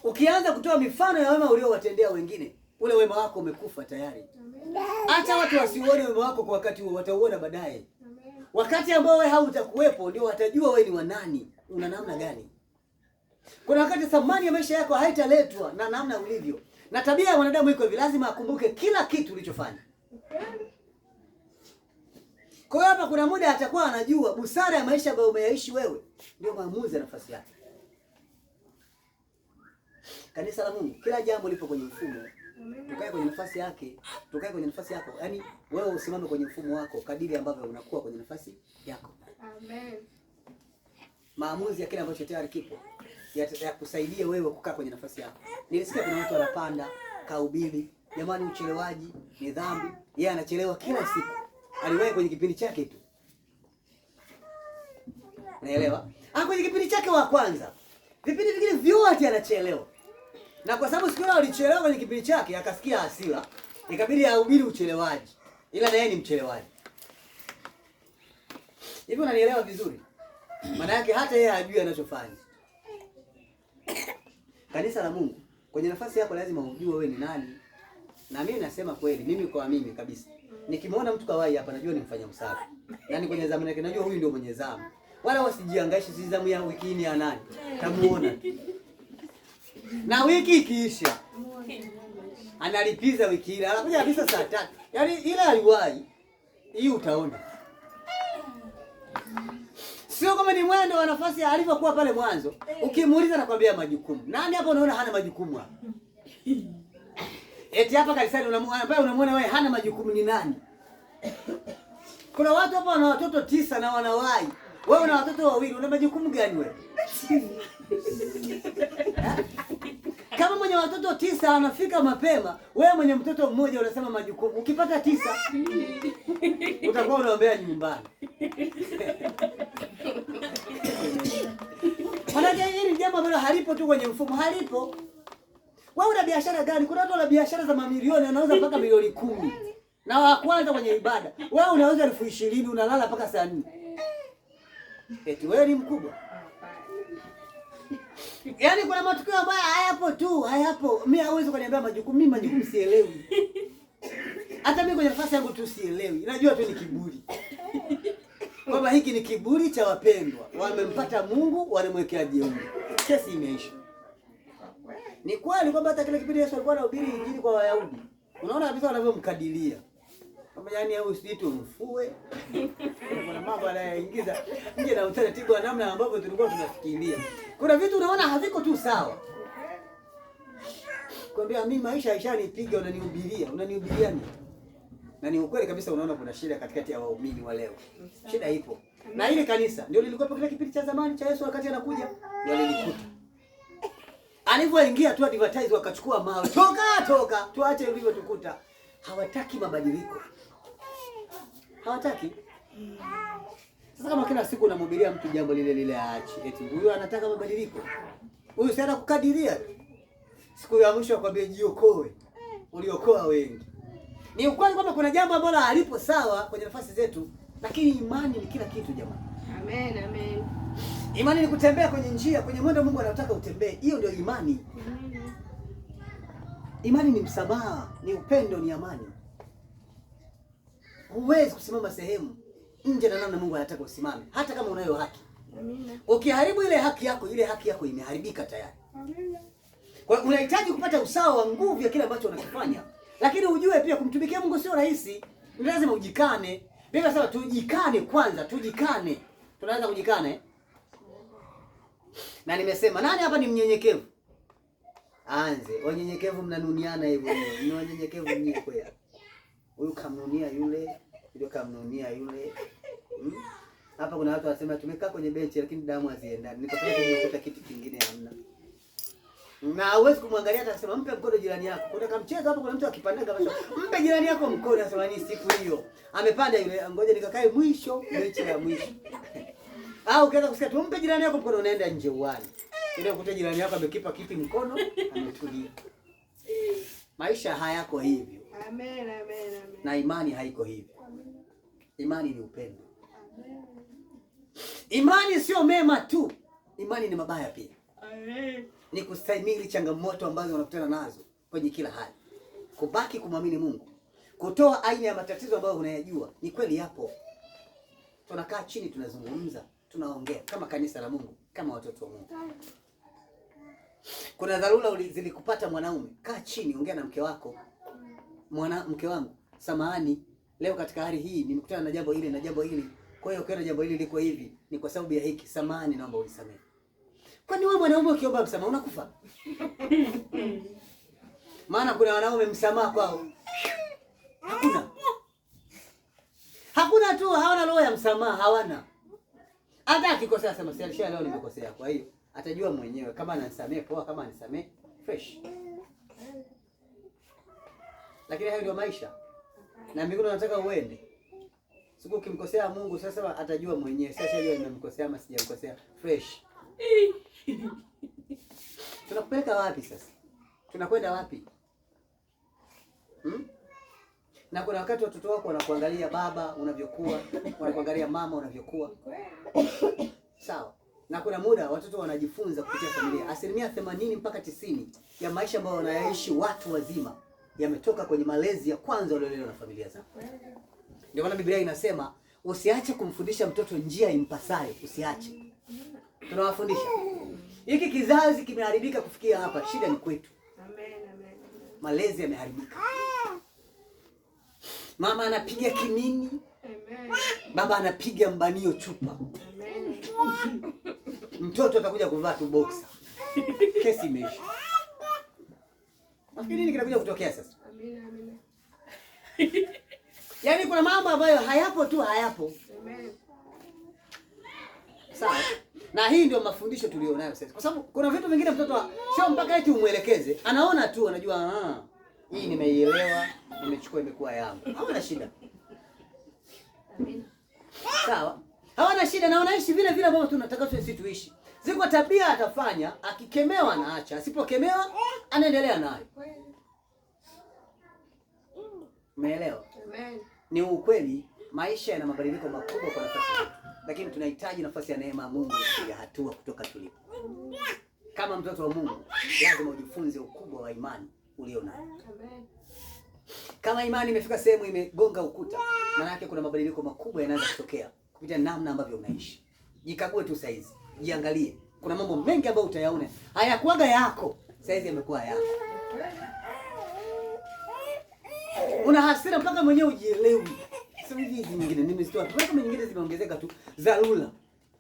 Speaker 2: Ukianza kutoa mifano ya wema uliowatendea wengine, ule wema wako umekufa tayari. Acha watu wasiuone wema wako kwa wakati huo, watauona baadaye. Wakati ambao wewe hautakuwepo ndio watajua wewe ni wa nani, una namna gani. Kuna wakati thamani ya maisha yako haitaletwa na namna ulivyo. Na tabia ya wanadamu iko hivi, lazima akumbuke kila kitu ulichofanya. Kwa hiyo hapa kuna muda atakuwa anajua busara ya maisha ambayo umeyaishi wewe ndio maamuzi ya nafasi yake. Kanisa la Mungu, kila jambo lipo kwenye mfumo. Tukae kwenye nafasi yake, tukae kwenye nafasi yako. Yaani wewe usimame kwenye mfumo wako kadiri ambavyo unakuwa kwenye nafasi yako. Amen. Maamuzi ya kile ambacho tayari kipo kusaidia wewe kukaa kwenye nafasi yako. Nilisikia kuna watu wanapanda kahubiri, jamani uchelewaji ni dhambi. Yeye anachelewa kila siku. Aliwahi kwenye kipindi chake tu. Unaelewa? Kwenye kipindi chake wa kwanza. Vipindi vingine vyote anachelewa. Na kwa sababu siku ile alichelewa kwenye kipindi chake, akasikia hasira, ikabidi ahubiri uchelewaji. Ila na yeye ni mchelewaji. Hivi unanielewa vizuri? Maana yake hata yeye hajui anachofanya. Kanisa la Mungu, kwenye nafasi yako lazima ujue wewe ni nani. Na mimi nasema kweli, mimi kwa mimi kabisa. Nikimwona mtu kawaida hapa najua ni mfanya usafi. Yaani kwenye zamu yake najua huyu ndio mwenye zamu. Wala wasijiangaishe si zamu ya wiki ni ya nani. Tamuona. Na wiki ikiisha analipiza wiki ile. Anakuja kabisa saa 3. Yaani ile aliwahi. Hii utaona. Sio kama ni mwendo wa nafasi alivyokuwa pale mwanzo. Ukimuuliza nakwambia majukumu. Nani hapo unaona hana majukumu hapa? Eti hapa kanisani unamwona wewe hana majukumu ni nani? Kuna watu hapa wana watoto 9 na wanawahi. Wewe una watoto 2, una majukumu gani wewe? Kama mwenye watoto 9 anafika mapema, wewe mwenye mtoto mmoja unasema majukumu. Ukipata 9 utakuwa unaombea nyumbani. Maana hili jambo ambalo halipo tu kwenye mfumo, halipo. Wewe una biashara gani? Kuna watu wana biashara za mamilioni, anauza mpaka milioni 10. Na wa kwanza kwenye ibada, wewe unauza 20,000 unalala mpaka saa 4. Eti wewe ni mkubwa. Yaani kuna matukio ambayo hayapo tu, hayapo. Mimi hawezi kuniambia majukumu, mimi majukumu sielewi. Hata mimi kwenye nafasi yangu tu sielewi. Najua tu ni kiburi. Kwamba hiki ni kiburi cha wapendwa. Wamempata Mungu, wanamwekea jeuri. Kesi imeisha. Ni kweli kwamba hata kile kipindi Yesu alikuwa anahubiri injili kwa Wayahudi. Unaona kabisa wanavyomkadiria. Kama yani au situ mfue. Kuna mambo anayoingiza nje na utaratibu wa namna ambavyo tulikuwa tunafikiria. Kuna vitu unaona haviko tu sawa. Kwambia mimi maisha yashanipiga, unanihubiria nini? Na ni ukweli kabisa, unaona kuna shida katikati ya waumini wa leo. Shida ipo. Na ile kanisa ndio lilikuwa kile kipindi cha zamani cha Yesu wakati anakuja, ndio lilikuta. Alipoingia tu advertise wakachukua mawe. Toka, tuache hivyo tukuta. Hawataki mabadiliko. Hawataki. Sasa kama kila siku unamhubiria mtu jambo lile lile aache, eti huyu anataka mabadiliko. Huyu sana kukadiria. Siku ya mwisho akwambia jiokoe. Uliokoa wengi. Ni ukweli kwamba kuna jambo ambalo halipo sawa kwenye nafasi zetu, lakini imani ni kila kitu jamani.
Speaker 3: Amen, amen.
Speaker 2: Imani ni kutembea kwenye njia, kwenye mwendo Mungu anataka utembee. Hiyo ndio imani. Imani ni msamaha, ni upendo, ni amani. Huwezi kusimama sehemu nje na namna Mungu anataka usimame, hata kama unayo haki.
Speaker 3: Amina.
Speaker 2: Ukiharibu ile haki yako imeharibika tayari.
Speaker 3: Amina.
Speaker 2: Kwa hiyo unahitaji kupata usawa wa nguvu ya kile ambacho unakifanya. Lakini ujue pia kumtumikia Mungu sio rahisi. Ni lazima ujikane. Biblia inasema tujikane kwanza, tujikane. Tunaanza kujikane. Na nimesema nani hapa ni mnyenyekevu? Anze. Wanyenyekevu mnanuniana hivyo. Ni wanyenyekevu nyinyi kweli. Huyu kamnunia yule, ndio kamnunia yule. Hapa kuna watu wanasema tumekaa kwenye benchi lakini damu haziendani. Niko pale nimekuta kitu kingine hamna. Na hauwezi kumwangalia hata kusema mpe mkono jirani yako. Kuna kamchezo hapo, kuna mtu akipandaga basi mpe jirani yako mkono, asema ni siku hiyo. Amepanda yule, ngoja nikakae mwisho, mechi ya mwisho. Au ukianza kusikia tu mpe jirani yako mkono, unaenda nje uwani. Ile ukuta jirani yako amekipa kiti mkono, ametulia. Maisha hayako hivyo.
Speaker 3: Amen, amen, amen.
Speaker 2: Na imani haiko hivyo. Imani ni upendo. Imani sio mema tu. Imani ni mabaya pia.
Speaker 3: Amen.
Speaker 2: Ni kustahimili changamoto ambazo unakutana nazo kwenye kila hali. Kubaki kumwamini Mungu. Kutoa aina ya matatizo ambayo unayajua. Ni kweli yapo. Tunakaa chini tunazungumza, tunaongea kama kanisa la Mungu, kama watoto wa Mungu. Kuna dharura zilikupata mwanaume, kaa chini ongea na mke wako. Mke wangu, samahani, leo katika hali hii nimekutana na jambo hili na jambo hili. Kwa hiyo ukiona jambo hili liko hivi, ni kwa sababu ya hiki. Samahani, naomba unisamehe. Kwani wewe mwanaume ukiomba msamaha unakufa? Maana kuna wanaume msamaha kwao hakuna tu, hawana roho ya msamaha, hawana. Hata akikosea sema sasa leo nimekosea. Kwa hiyo atajua mwenyewe kama anasamehe poa, kama anasamehe fresh. Lakini hayo ndio maisha. Na mbinguni nataka uende. Siku ukimkosea Mungu sasa atajua mwenyewe. Sasa leo nimemkosea ama sijamkosea fresh. Tunakupeleka wapi sasa? Tunakwenda wapi? Na kuna wakati watoto wako wanakuangalia baba unavyokuwa, wanakuangalia mama unavyokuwa. Sawa. Na kuna muda watoto wanajifunza kupitia familia. 80% mpaka 90 ya maisha ambayo wanayaishi watu wazima yametoka kwenye malezi ya kwanza waliolelewa na familia zao. Ndio maana Biblia inasema usiache kumfundisha mtoto njia impasayo, usiache. Tunawafundisha. Hiki kizazi kimeharibika kufikia hapa, shida ni kwetu.
Speaker 3: Amen, amen.
Speaker 2: Malezi yameharibika. Mama anapiga kimini.
Speaker 3: Amen.
Speaker 2: Baba anapiga mbanio chupa.
Speaker 3: Amen.
Speaker 2: Mtoto atakuja kuvaa tu boxer. Kesi imeisha. Nafikiri nini kinakuja kutokea sasa?
Speaker 3: Amen, amen.
Speaker 2: Yaani kuna mambo ambayo hayapo tu, hayapo.
Speaker 3: Amen.
Speaker 2: Sawa. Na hii ndio mafundisho tulionayo sasa. Kwa sababu kuna vitu vingine mtoto sio mpaka eti umuelekeze. Anaona tu, anajua hii nimeielewa, nimechukua imekuwa yangu. Hawana shida.
Speaker 3: Amina.
Speaker 2: Sawa? Hawana shida na wanaishi vile vile ambavyo tunataka sisi tuishi. Ziko tabia atafanya, akikemewa anaacha, asipokemewa anaendelea nayo. Umeelewa?
Speaker 3: Amen.
Speaker 2: Ni ukweli, maisha yana mabadiliko makubwa kwa nafasi yetu. Lakini tunahitaji nafasi ya neema ya Mungu kupiga hatua kutoka tulipo. Kama mtoto wa Mungu, lazima ujifunze ukubwa wa imani ulio nayo.
Speaker 3: Amen.
Speaker 2: Kama imani imefika sehemu imegonga ukuta, maana yake kuna mabadiliko makubwa yanaanza kutokea kupitia namna ambavyo unaishi. Jikague tu saizi, jiangalie. Kuna mambo mengi ambayo utayaona hayakuaga yako, saizi yamekuwa yako. Una hasira mpaka mwenyewe ujielewi. Sasa hizi nyingine nimezitoa, kama nyingine zimeongezeka tu dharura.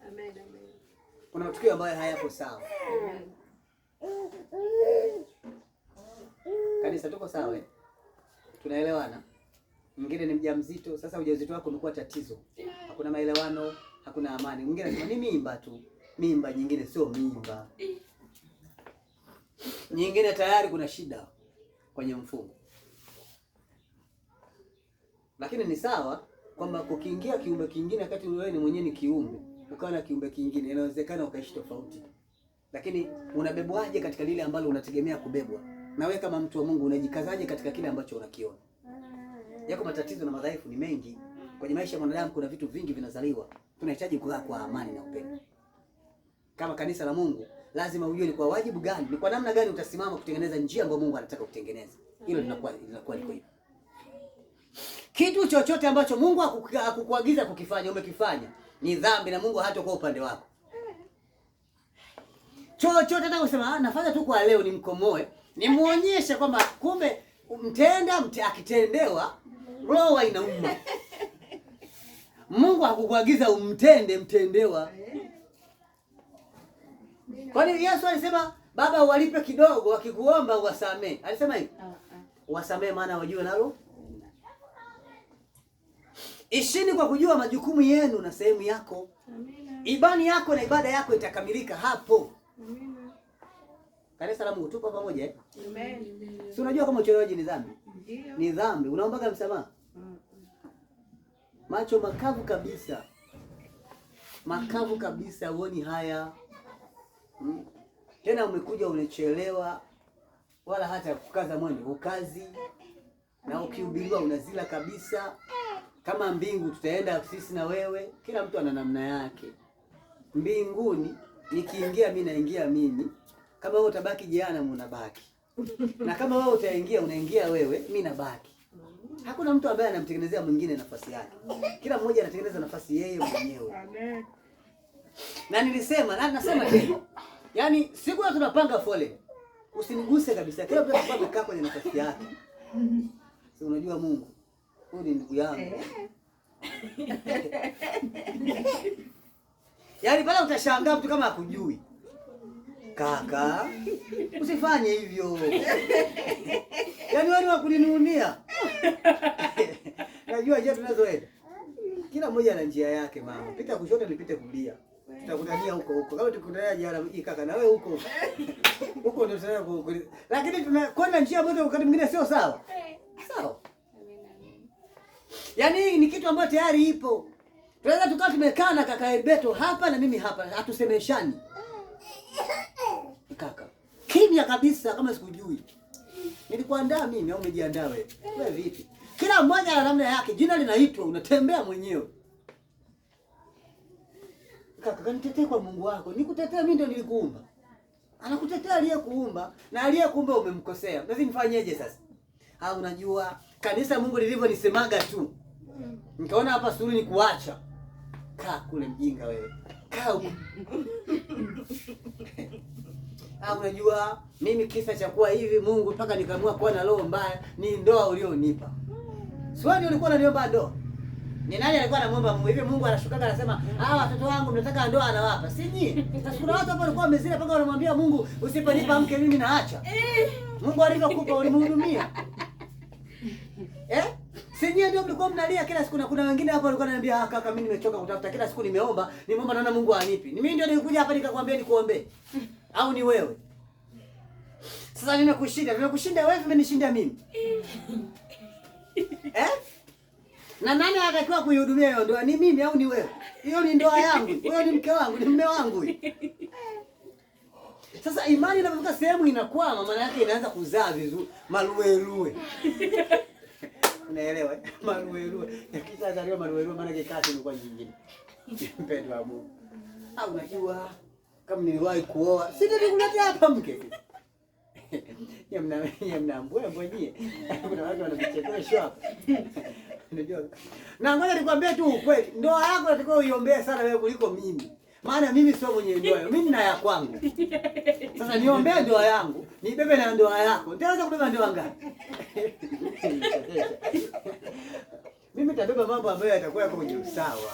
Speaker 3: Amen. Amen.
Speaker 2: Kuna matukio ambayo hayapo sawa.
Speaker 3: Amen.
Speaker 2: Kanisa tuko sawa eh? Tunaelewana? Mwingine ni mjamzito, sasa ujauzito wako umekuwa tatizo. Hakuna maelewano, hakuna amani. Mwingine anasema ni mimba tu. Mimba nyingine sio mimba. Nyingine tayari kuna shida kwenye mfumo. Lakini ni sawa kwamba kukiingia kiumbe kingine wakati wewe ni mwenyewe ni kiumbe, ukawa na kiumbe kingine, inawezekana ukaishi tofauti. Lakini unabebwaje katika lile ambalo unategemea kubebwa? Na wewe kama mtu wa Mungu unajikazaje katika kile ambacho unakiona? Yako matatizo na madhaifu ni mengi. Kwenye maisha ya mwanadamu kuna vitu vingi vinazaliwa. Tunahitaji kukaa kwa amani na upendo. Kama kanisa la Mungu, lazima ujue ni kwa wajibu gani, ni kwa namna gani utasimama kutengeneza njia ambayo Mungu anataka kutengeneza. Hilo linakuwa liko hivyo. Kitu chochote ambacho Mungu hakukuagiza kukifanya, umekifanya, ni dhambi na Mungu hatakuwa upande wako. Chochote hata kusema nafanya tu kwa leo nimkomoe, nimuonyeshe kwamba kumbe akitendewa roho inauma. Mungu hakukuagiza umtende mtendewa. Kwani Yesu alisema baba uwalipe kidogo, wakikuomba uwasamee. Alisema hivi. Uwasamee maana wajue nalo. Ishini kwa kujua majukumu yenu na sehemu yako. Amina. Ibani yako na ibada yako itakamilika hapo. Amina. Kanisa la Mungu tupo pamoja eh? Amen. Si unajua kama uchelewaji ni dhambi? Ndio. Ni dhambi. Unaombaga msamaha? Macho makavu kabisa. Makavu kabisa, uoni haya. Tena umekuja unachelewa, wala hata kukaza mwendo ukazi, na ukihubiriwa unazila kabisa. Kama mbingu tutaenda sisi na wewe, kila mtu ana namna yake. Mbinguni nikiingia mimi naingia mimi, kama wewe utabaki jehanamu unabaki. Na kama wewe utaingia unaingia wewe, mimi nabaki. Hakuna mtu ambaye anamtengenezea mwingine nafasi yake. Kila mmoja anatengeneza nafasi yeye mwenyewe. Amen. Na nilisema, na nasema tena. Yaani siku ya tunapanga foleni, usiniguse kabisa. Kila mtu anapanga kaa kwenye nafasi yake. Si unajua Mungu, huyu ni ndugu yangu. Yaani pale utashangaa mtu kama hakujui. Kaka, usifanye hivyo. Yaani wewe ni wa kuninunia. Najua njia tunazoenda. Kila mmoja ana njia yake mama. Pita kushoto nipite kulia. Tutakutania huko. Kama tukutania jana hii kaka na wewe huko. Huko ndio tunataka huko. Lakini tunakwenda njia moja wakati mwingine sio sawa. Sawa. Yaani ni kitu ambacho tayari ipo. Tunaweza tukawa tumekaa na kaka Ebeto hapa na mimi hapa, hatusemeshani. Kaka, kimya kabisa kama sikujui. Nilikuandaa mimi au umejiandaa wewe? Wewe vipi? Kila mmoja ana namna yake, jina linaitwa, unatembea mwenyewe. Kaka, kanitetee kwa Mungu wako. Nikutetea mimi ndio nilikuumba. Anakutetea aliyekuumba na aliyekuumba umemkosea. Basi nifanyeje sasa? Unajua kanisa Mungu lilivyonisemanga tu. Nikaona hapa suru ni kuacha. Kaa kule mjinga wewe. Kaa huko. Unajua mimi kisa cha kuwa hivi Mungu mpaka nikaamua kuwa na roho mbaya ni ndoa ulionipa. Swali ulikuwa unaniomba ndoa. Ni nani alikuwa anamuomba Mungu? Hivi Mungu anashukaga anasema, watoto wangu mnataka ndoa anawapa." Si nyinyi. Sasa kuna watu hapo walikuwa wamezila mpaka wanamwambia Mungu, "Usiponipa mke mimi naacha." Mungu alivyokupa ulimhudumia. Sijui ndio mlikuwa mnalia kila siku, na kuna wengine hapa walikuwa wananiambia kaka, mimi nimechoka kutafuta kila siku, nimeomba naona Mungu anipi. Ni mimi ndio nilikuja hapa nikakwambia nikuombe. Au ni wewe? Sasa nimekushinda wewe, vimenishinda mimi. Na nani anatakiwa kuihudumia hiyo ndoa? Ni mimi au ni wewe? Hiyo ni ndoa yangu. Wewe ni mke wangu, ni mume wangu. Sasa imani inapofika sehemu inakwama, maana yake inaanza kuzaa vizuri, maluelue. Unaelewa? Maluelue. Yakishazaliwa maluelue, maana yake kazi inakuwa nyingine. Mpendwa wa Mungu. Au unajua kama niliwahi kuoa, si nilikuletea hapa mke. Mnambwe nyie. Kuna watu wanavichekesha hapa. Unajua? Na ngoja nikwambie tu ukweli, ndoa yako unatakiwa uiombee sana wewe kuliko mimi. Maana mimi sio mwenye ndoa. Mimi na ya kwangu. Sasa niombee ndoa yangu, nibebe na ndoa yako. Nitaweza kubeba ndoa ngapi? Mimi nitabeba mambo ambayo yatakuwa yako kwenye usawa.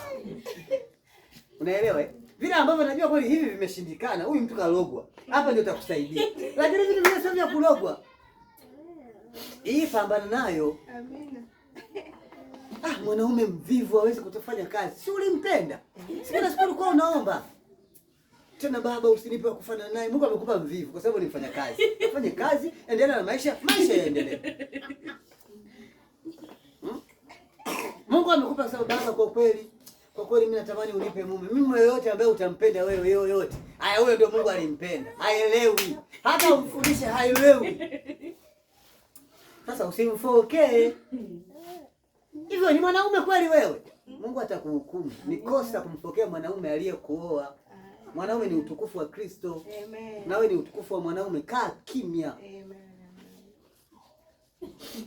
Speaker 2: Unaelewa eh? Vile ambavyo najua kweli hivi vimeshindikana, huyu mtu kalogwa. Hapa ndio utakusaidia. Lakini vitu vile sio vya kulogwa. Hii pambana nayo.
Speaker 3: Amina.
Speaker 2: Mwanaume mvivu hawezi kutofanya kazi. Si ulimpenda? Sikuna siku ulikuwa unaomba. Tena baba usinipe kufanana naye. Mungu amekupa mvivu kwa sababu nifanya kazi. Fanye kazi, endelea na maisha yaendelee. Mungu amekupa kwa sababu baba, kwa kweli mimi natamani unipe mume. Mimi yoyote ambaye utampenda wewe yoyote. Haya, huyo ndio Mungu alimpenda. Haelewi. Hata umfundishe haelewi. Sasa usimfokee. Hivyo ni mwanaume kweli wewe? Mungu atakuhukumu. Ni kosa kumfokea mwanaume aliyekuoa. Mwanaume ni utukufu wa Kristo.
Speaker 3: Amen.
Speaker 2: Nawe ni utukufu wa mwanaume. Kaa kimya.
Speaker 3: Amen.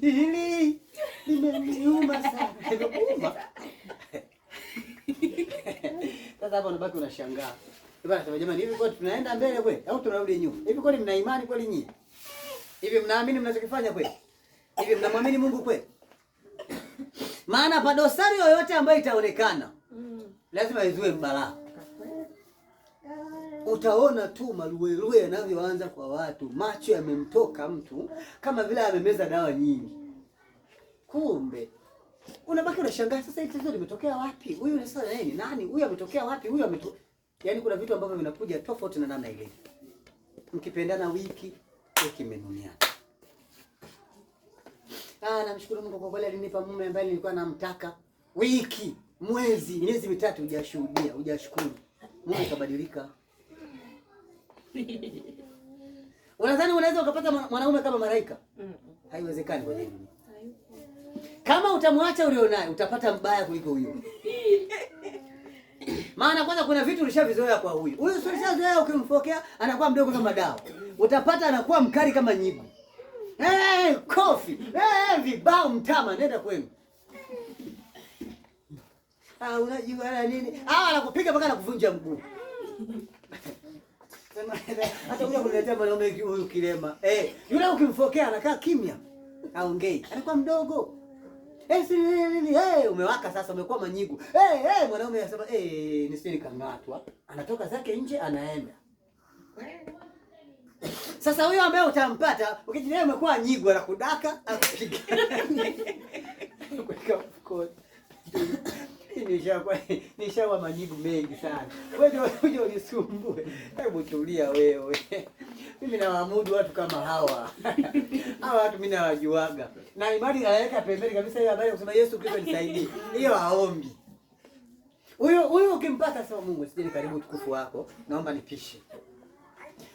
Speaker 2: Hili limeniuma sana. Nimeuma. Sasa hapo unabaki unashangaa. Bwana jamani, hivi kwa tunaenda mbele kweli au tunarudi nyuma? Hivi kweli mna imani kweli nyinyi? Hivi mnaamini mnachokifanya kweli? Hivi mnamwamini Mungu kweli? Maana pa dosari yoyote ambayo itaonekana, lazima izue balaa. Utaona tu maluelue yanavyoanza kwa watu, macho yamemtoka mtu kama vile amemeza dawa nyingi. Kumbe unabaki unashangaa, sasa hili tatizo limetokea wapi? Huyu sasa yeye ni nani? Huyu ametokea wapi? Huyu yaani kuna vitu ambavyo vinakuja tofauti na namna ile. Mkipendana wiki imenuniana. Namshukuru Mungu kwa kweli alinipa mume ambaye nilikuwa namtaka. Wiki, miezi mitatu hujashuhudia, hujashukuru. Mungu kabadilika. Unadhani unaweza ukapata mwanaume kama malaika? Haiwezekani kwa nini? Kama utamwacha ulionaye, utapata mbaya kuliko huyo. Maana kwanza kuna vitu ulishavizoea kwa huyu. Huyu sio ulishazoea, ukimfokea anakuwa mdogo kama dawa. Utapata anakuwa mkali kama nyigu. Kofi. Vibao mtama, nenda kwenu. Unajua nini? Anakupiga mpaka anakuvunja mguu. Hata huyo kuletea mwanaume huyu kilema. Yule ukimfokea anakaa kimya. Haongei. Anakuwa mdogo. Umewaka sasa, umekuwa manyigu. Mwanaume anasema nisije nikang'atwa. Anatoka zake nje anaenda. Sasa huyo ambaye utampata, ukijidai umekuwa nyigu anakudaka, akupiga. Kuweka mkono. Nishawa manyigu mengi sana. Wewe ndio unisumbue. Hebu tulia wewe. Mimi nawaamudu watu kama hawa. Hawa watu mimi nawajuaga. Na imani anaweka pembeni kabisa hiyo habari kusema Yesu Kristo nisaidie. Hiyo haombi. Huyo ukimpata sema Mungu sije karibu utukufu wako, naomba nipishe.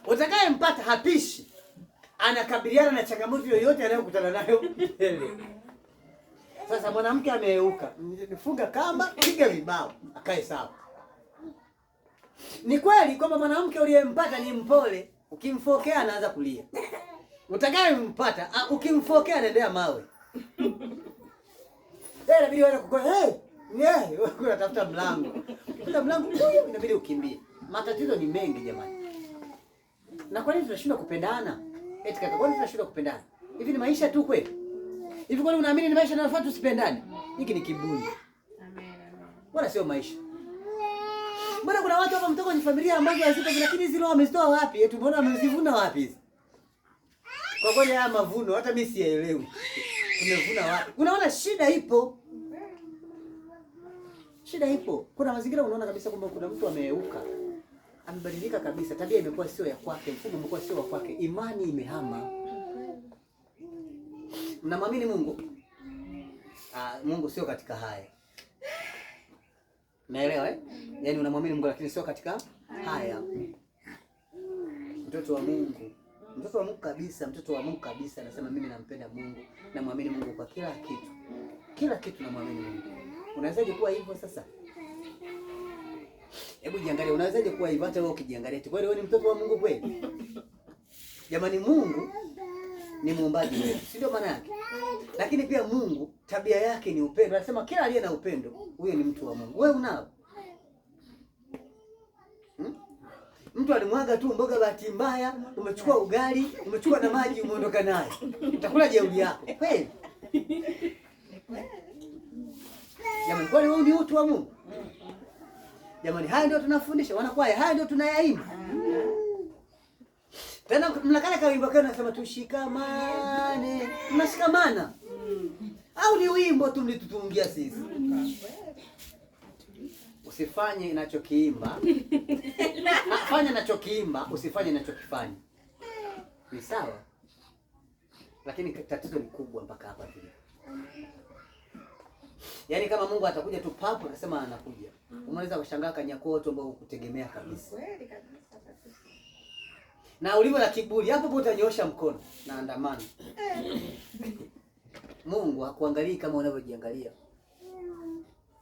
Speaker 2: Utakayempata hapishi. Anakabiliana na changamoto yoyote anayokutana nayo mbele. Sasa mwanamke ameuka, nifunga kamba, piga vibao, akae sawa. Ni kweli kwamba mwanamke uliyempata ni mpole, ukimfokea anaanza kulia. Utakayempata, ukimfokea anaendea mawe. Inabidi wewe unatafuta mlango. Tafuta mlango, inabidi ukimbie. Matatizo ni mengi jamani. Na kwa nini tunashindwa kupendana? Kaka, kwa nini tunashindwa kupendana? Hivi ni maisha tu kweli? Hivi kwani unaamini ni maisha yanayofaa tusipendane? Hiki ni kiburi.
Speaker 3: Amen.
Speaker 2: Wala sio maisha. Mbona kuna watu hapa mtoka kwenye familia ambazo hazipo, lakini hizi roho wamezitoa wapi? Tumeona wamezivuna wapi hizi? Kwa kweli haya mavuno hata mimi sielewi. tumevuna wapi? Unaona shida ipo. Shida ipo. Kuna mazingira unaona kabisa kwamba kuna mtu ameuka. Amebadilika kabisa. Tabia imekuwa sio ya kwake, mfumo umekuwa sio wa kwake, imani imehama. Mnamwamini Mungu? Mungu sio katika haya. Naelewa Yaani unamwamini Mungu lakini sio katika haya. Mtoto wa Mungu kabisa, mtoto wa Mungu kabisa anasema mimi nampenda Mungu, namwamini Mungu kwa kila kitu. Kila kitu namwamini Mungu. Unawezaje kuwa hivyo sasa? Hebu jiangalie, unawezaje kuwa hivyo hata wewe ukijiangalia? Kweli wewe ni mtoto wa Mungu kweli? Jamani, Mungu ni muumbaji wetu, si ndio maana yake? Lakini pia Mungu tabia yake ni upendo. Anasema kila aliye na upendo, huyo ni mtu wa Mungu. Wewe unao? Mtu alimwaga tu mboga bahati mbaya, umechukua ugali, umechukua na maji, umeondoka naye. Utakula jeuri yako. Kweli? Jamani, kwani wewe ni mtu wa Mungu? Jamani, haya ndio tunafundisha wanakwaya, haya ndio tunayaimba. Tena mnakana kawimbo kwa nasema tushikamane. Mnashikamana? Au ni wimbo tu mlitutungia sisi? Usifanye ninachokiimba. Fanya ninachokiimba, usifanye ninachokifanya. Ni sawa? Lakini tatizo ni kubwa mpaka hapa tu. Yaani kama Mungu atakuja tu papo akasema anakuja. Unaweza kushangaa kanyako wote ambao ukutegemea kabisa.
Speaker 3: Kweli kabisa.
Speaker 2: Na ulivyo na kiburi, hapo hapo utanyoosha mkono na andamana. Mungu hakuangalii kama unavyojiangalia.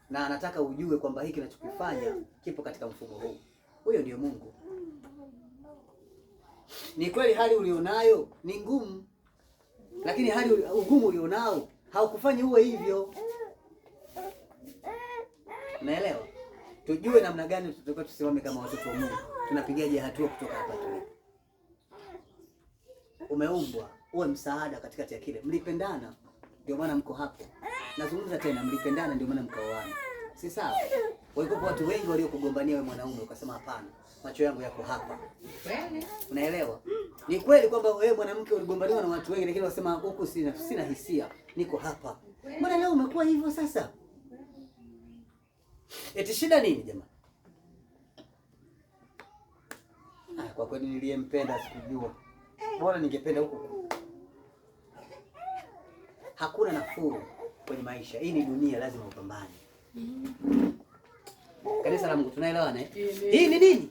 Speaker 2: Na anataka ujue kwamba hiki kinachokifanya kipo katika mfumo huu. Huyo ndio Mungu. Ni kweli hali ulionayo ni ngumu. Lakini hali ugumu ulionao haukufanyi uwe hivyo. Unaelewa? Tujue namna gani tutakuwa tusimame kama watoto wa Mungu. Tunapigaje hatua kutoka hapa tulipo. Umeumbwa uwe msaada katikati ya kile. Mlipendana ndio maana mko hapo. Nazungumza tena, mlipendana ndio maana mkaoana. Si sawa? Walikuwa watu wengi waliokugombania wewe mwanaume ukasema hapana. Macho yangu yako hapa. Unaelewa? Ni kweli kwamba wewe mwanamke uligombaniwa na watu wengi lakini unasema huku sina hisia. Niko hapa. Mbona leo umekuwa hivyo sasa? Eti shida nini jamani? Kwa kweli niliyempenda sikujua. Bora ningependa huko. Hakuna nafuu kwenye maisha. Hii ni dunia, lazima upambane. Kanisa la Mungu tunaelewana Hii ni nini?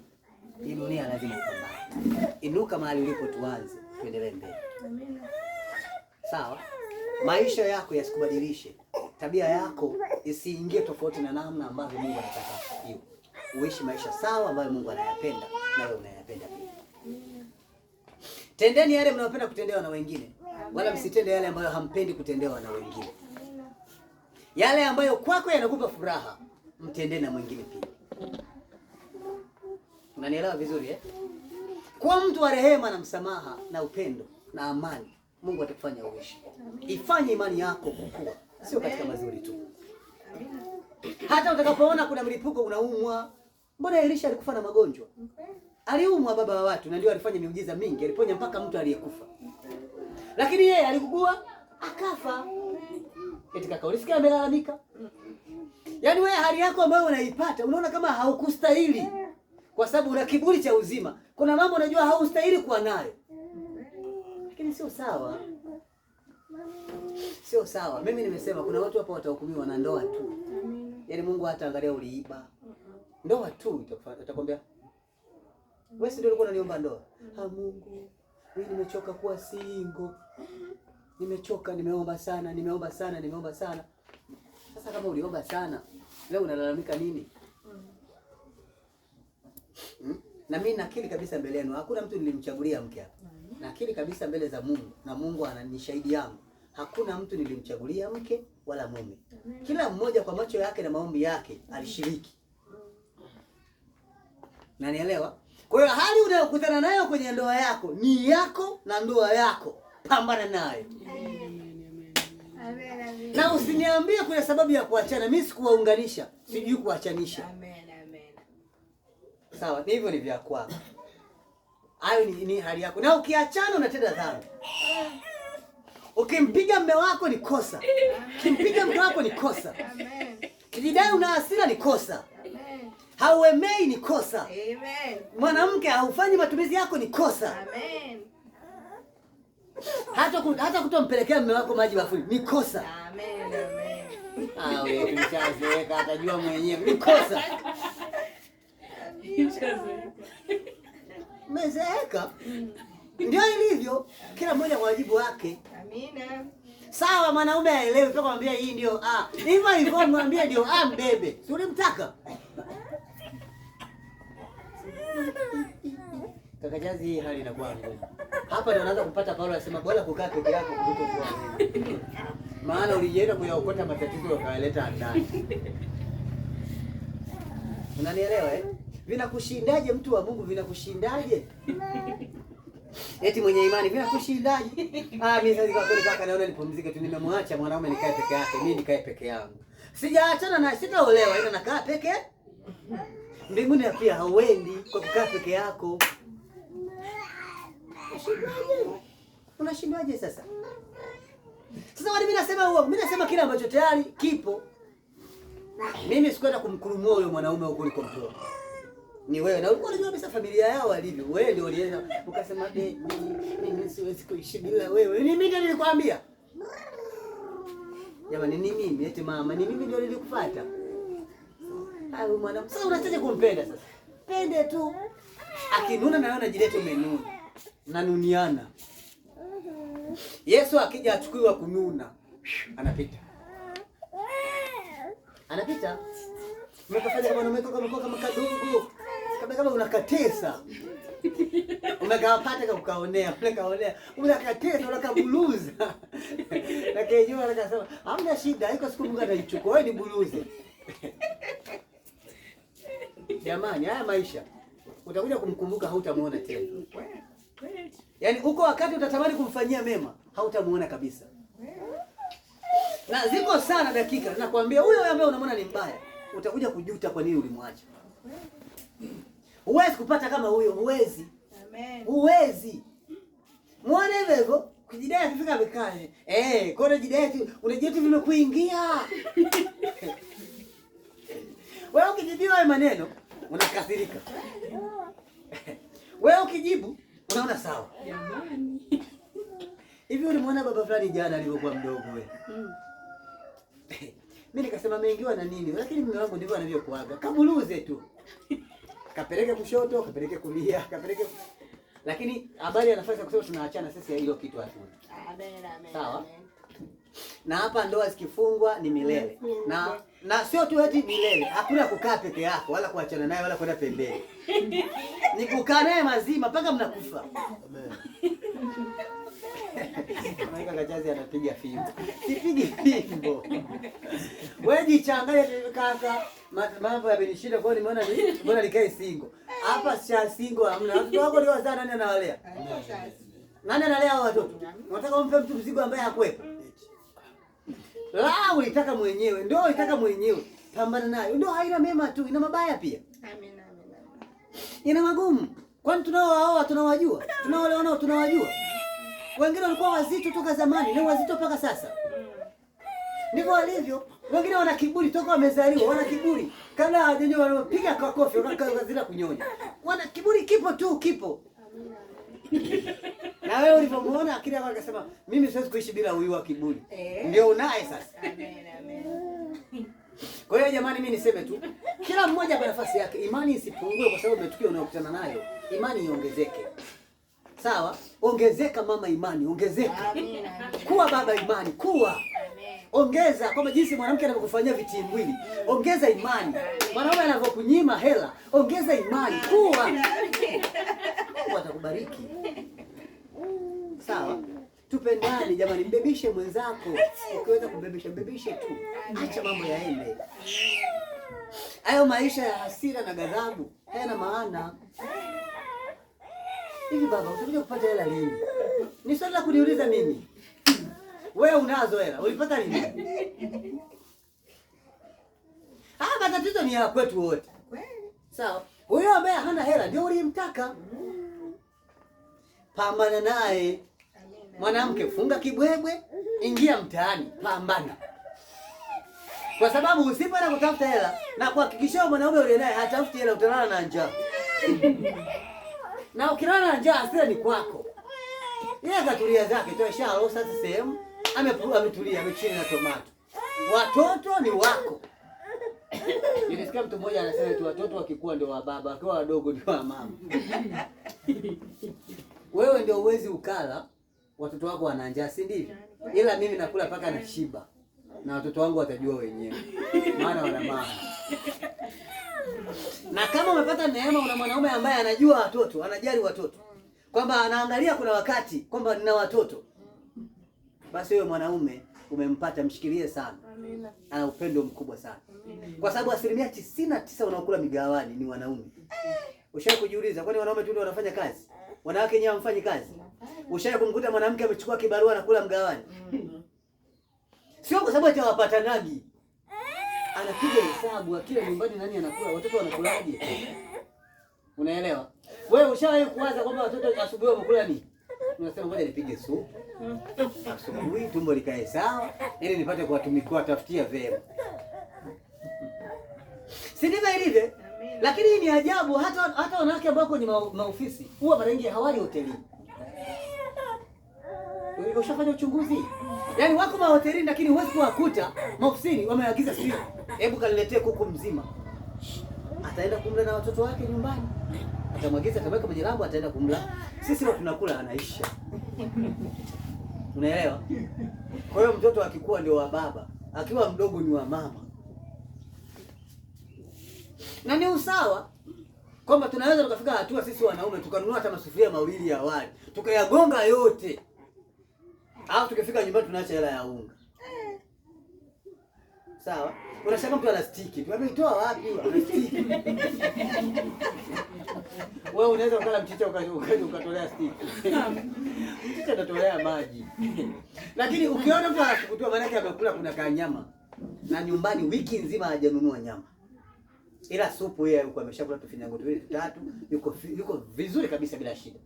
Speaker 2: Hii dunia lazima upambane. Inuka mahali ulipo tuanze, tuendelee mbele. Amina. Sawa? Maisha yako yasikubadilishe. Tabia yako isiingie tofauti na namna ambavyo Mungu anataka iwe. Uishi maisha sawa ambayo Mungu anayapenda na wewe unayapenda pia. Tendeni yale mnayopenda kutendewa na wengine. Wala msitende yale ambayo hampendi kutendewa na wengine. Yale ambayo kwako yanakupa furaha, mtendee na mwingine pia. Unanielewa vizuri Kwa mtu wa rehema na msamaha na upendo na amani, Mungu atakufanya uishi. Ifanye imani yako kukua, sio katika mazuri tu. Hata utakapoona kuna mlipuko unaumwa, mbona Elisha alikufa na magonjwa? Aliumwa baba wa watu na ndio alifanya miujiza mingi, aliponya mpaka mtu aliyekufa. Lakini yeye alikugua akafa. Eti kaka ulisikia amelalamika? Yaani wewe hali yako ambayo unaipata unaona kama haukustahili kwa sababu una kiburi cha uzima. Kuna mambo unajua haustahili kuwa nayo. Lakini sio sawa. Sio sawa. Mimi nimesema kuna watu hapa watahukumiwa na ndoa tu. Yaani Mungu hata angalia uliiba. Ndoa tu itakwambia. Wewe si ndio ulikuwa unaniomba ndoa? Mungu, mimi nimechoka kuwa single. Nimechoka, nimeomba sana. Sasa kama uliomba sana, leo unalalamika nini? Na mimi nakiri kabisa mbele yenu, hakuna mtu nilimchagulia mke hapa. Nakiri kabisa mbele za Mungu na Mungu ananishahidi yangu. Hakuna mtu nilimchagulia mke wala mume. Kila mmoja kwa macho yake na maombi yake alishiriki. Na nielewa? Kwa hiyo hali unayokutana nayo kwenye ndoa yako ni yako na ndoa yako. Pambana nayo. Na usiniambie kuna sababu ya kuachana. Mimi sikuwaunganisha, sijui kuachanisha. Sawa, hivyo ni vya kwako. Hayo ni hali yako. Na ukiachana unatenda dhambi. Ukimpiga mume wako ni kosa. Ukimpiga mke wako ni kosa.
Speaker 3: Amen.
Speaker 2: Kijidai una hasira ni kosa.
Speaker 3: Amen.
Speaker 2: Hauemei ni kosa.
Speaker 3: Amen.
Speaker 2: Mwanamke haufanyi matumizi yako ni kosa.
Speaker 3: Amen.
Speaker 2: Hata kutompelekea mume wako maji bafuni ni kosa.
Speaker 3: Amen. Amen.
Speaker 2: Wewe kimshazeeka atajua mwenyewe ni kosa. Umezeeka. Ndio ilivyo. Kila mmoja kwa wajibu wake.
Speaker 3: Amina.
Speaker 2: Sawa, mwanaume aelewe mpaka mwambie hii ndio hivyo hivyo mwambie ndio mbebe. Si ulimtaka? Kaka Jazi, hii hali inakuwa ngumu. Hapa ndio anaanza kupata Paulo anasema bora kukaa peke yako kuliko kuwa wewe. Maana ulijienda kuyaokota matatizo ukaleta ndani. Unanielewa eh? Vinakushindaje mtu wa Mungu, vinakushindaje? Eti mwenye imani vinakushindaje? Mimi sasa kwa kweli kaka naona nipumzike tu, nimemwacha mwanaume nikae peke yake, mimi nikae peke yangu. Sijaachana na sitaolewa ila nakaa peke. Mbinguni pia hauendi kwa kukaa peke yako. Unashindaje sasa? Sasa mimi nasema huo, mimi nasema kile ambacho tayari kipo. Mimi sikwenda kumkurumua huyo mwanaume huko ulikomtoa. Ni wewe na ulikuwa unajua kabisa familia yao alivyo. Wewe ndio ulienda ukasema mimi siwezi kuishi bila wewe. Ni mimi ndio nilikwambia. Jamani ni mimi eti mama, ni mimi ndio nilikufuata. Huyo mwanamke sasa unataka kumpenda sasa. Pende tu. Akinuna na wewe unajileta umenuna. Nanuniana. Yesu akija achukuiwa kununa. Anapita. Anapita. Umekafanya kama kama kadogo. Kama unakatesa. Umekapata ukaonea, unakaonea. Unakatesa, unakabuluza. Na kejua anakasema, "Hamna shida, iko siku Mungu ataichukua. Wewe ni buluze." Jamani, haya maisha. Utakuja kumkumbuka hautamuona tena. Yaani uko wakati utatamani kumfanyia mema, hautamuona kabisa. Na ziko sana dakika nakwambia huyo ambaye unamwona ni mbaya, utakuja kujuta kwa nini ulimwacha. Huwezi kupata kama huyo, huwezi.
Speaker 3: Amen.
Speaker 2: Huwezi. Muone hivyo, kujidai kufika mekani. Kona jidai unajitu vimekuingia. Wewe ukijibiwa hayo maneno, unakasirika. Wewe ukijibu, unaona sawa.
Speaker 3: Jamani.
Speaker 2: Hivi ulimwona baba fulani jana alipokuwa mdogo wewe? Mimi nikasema ameingiwa na nini? Lakini mume wangu ndivyo anavyokuaga. Kabuluze tu. Kapeleke kushoto, kapeleke kulia, kapeleke. Lakini habari ya nafasi ya kusema tunaachana sisi hilo kitu hatuna.
Speaker 3: Amen. Amen.
Speaker 2: Sawa? Na hapa ndoa zikifungwa ni milele. Na sio tu eti milele. Hakuna kukaa peke yako wala kuachana naye wala kwenda pembeni. Ni kukaa naye mazima mpaka mnakufa. Amen. Kaka Jazi anapiga fimbo. Sipigi fimbo. Wewe jichanganye kaka. Mambo yamenishinda kwa nimeona mbona nikae single. Hapa si single hamna. Watoto wako ni wazaa nani anawalea? Nani analea hao watoto? Unataka umpe mtu mzigo ambaye hakwepo? La, ulitaka mwenyewe. Ndio ulitaka mwenyewe. Pambana nayo. Ndio haina mema tu, ina mabaya pia.
Speaker 3: Amen.
Speaker 2: Ina magumu. Kwani tunaoa tunawajua? Tunaolewa tunawajua? Wengine walikuwa wazito toka zamani, leo wazito mpaka sasa. Ndivyo walivyo. Wengine wana kiburi toka wamezaliwa, wana kiburi. Kabla hawajanyoa wanapiga kwa kofi wakazila kunyonya. Wana kiburi kipo tu, kipo. Na wewe ulipomuona akili yako akasema, mimi siwezi kuishi bila huyu wa kiburi. Ndio unaye sasa.
Speaker 3: Amen.
Speaker 2: Kwa hiyo jamani, mimi niseme tu, kila mmoja kwa nafasi yake, imani isipungue kwa sababu matukio unayokutana nayo, imani iongezeke. Sawa? Ongezeka mama imani, ongezeka.
Speaker 3: Amen.
Speaker 2: Kuwa baba imani, kuwa. Ongeza kama jinsi mwanamke anavyokufanyia vitimbwili. Ongeza imani. Mwanaume anavyokunyima hela, ongeza imani, kuwa. Mungu atakubariki. Sawa? Tupendane jamani, mbebishe mwenzako. Ukiweza kumbebisha, mbebishe tu. Acha mambo yaende. Hayo maisha ya hasira na ghadhabu hayana maana. Hivi baba, utakuja kupata hela lini? Ni swali la kuniuliza mimi. Wewe unazo hela, ulipata lini? Matatizo ni ya kwetu wote. Sawa? Huyo ambaye hana hela ndio ulimtaka. Pambana naye. Mwanamke, funga kibwebwe, ingia mtaani, pambana. Kwa sababu usipoenda kutafuta hela na kuhakikisha mwanaume ule naye hatafuti hela, utalala na njaa. Na ukilala na njaa asira ni kwako. Yeye katulia zake tu, shalo sasa sehemu ametulia, amechini na tomato. Watoto ni wako. Nilisikia mtu mmoja anasema tu watoto wakikua ndio wa baba, wakiwa wadogo ndio wa mama. Wewe ndio uwezi ukala, watoto wako wana njaa, si ndivyo? Ila mimi nakula paka na shiba. Na watoto wangu watajua wenyewe. Maana wana mama. Na kama umepata neema, una mwanaume ambaye anajua watoto, anajali watoto, kwamba anaangalia kuna wakati kwamba nina watoto, basi wewe mwanaume umempata, mshikilie sana. Amina. Ana upendo mkubwa sana. Amina. Kwa sababu 99% wanaokula migawani ni wanaume. Ushawahi kujiuliza kwani wanaume tu ndio wanafanya kazi? Wanawake wenyewe hawafanyi kazi? Ushawahi kumkuta mwanamke amechukua kibarua na kula mgawani? Sio kwa sababu atawapatanagi. Anapiga hesabu akila nyumbani nani anakula, watoto wanakulaje? Unaelewa? Wewe ushawahi kuwaza kwamba watoto asubuhi wamekula nini? Unasema ngoja nipige supu. Asubuhi tumbo likae sawa ili nipate kuwatumikia tafutia vema. Si ndivyo ilivyo? Lakini hii ni ajabu, hata wanawake ambao kwenye maofisi huwa mara nyingi hawali hotelini. Ushafanya uchunguzi? Yaani wako mahotelini lakini huwezi kuwakuta maofisini wameagiza sisi. Hebu kaniletee kuku mzima. Ataenda kumla na watoto wake nyumbani. Atamwagiza, atabaki kwenye lambo, ataenda kumla. Sisi ndio tunakula, anaisha. Unaelewa? Kwa hiyo mtoto akikua ndio wa baba, akiwa mdogo ni wa mama. Na ni usawa kwamba tunaweza tukafika hatua sisi wanaume tukanunua hata masufuria mawili ya wali, tukayagonga yote. Au tukifika nyumbani tunaacha hela ya unga. Sawa? Unasema mtu ana stiki. Tumeitoa wapi? Ana stiki. Wewe unaweza ukala mchicha ukatolea stiki. Mchicha utatolea maji. Lakini ukiona mtu anakukutua maana yake amekula kuna kanyama. Na nyumbani wiki nzima hajanunua nyama. Ila supu yeye alikuwa ameshakula tufinyango tuwili tutatu, yuko vizuri kabisa bila shida.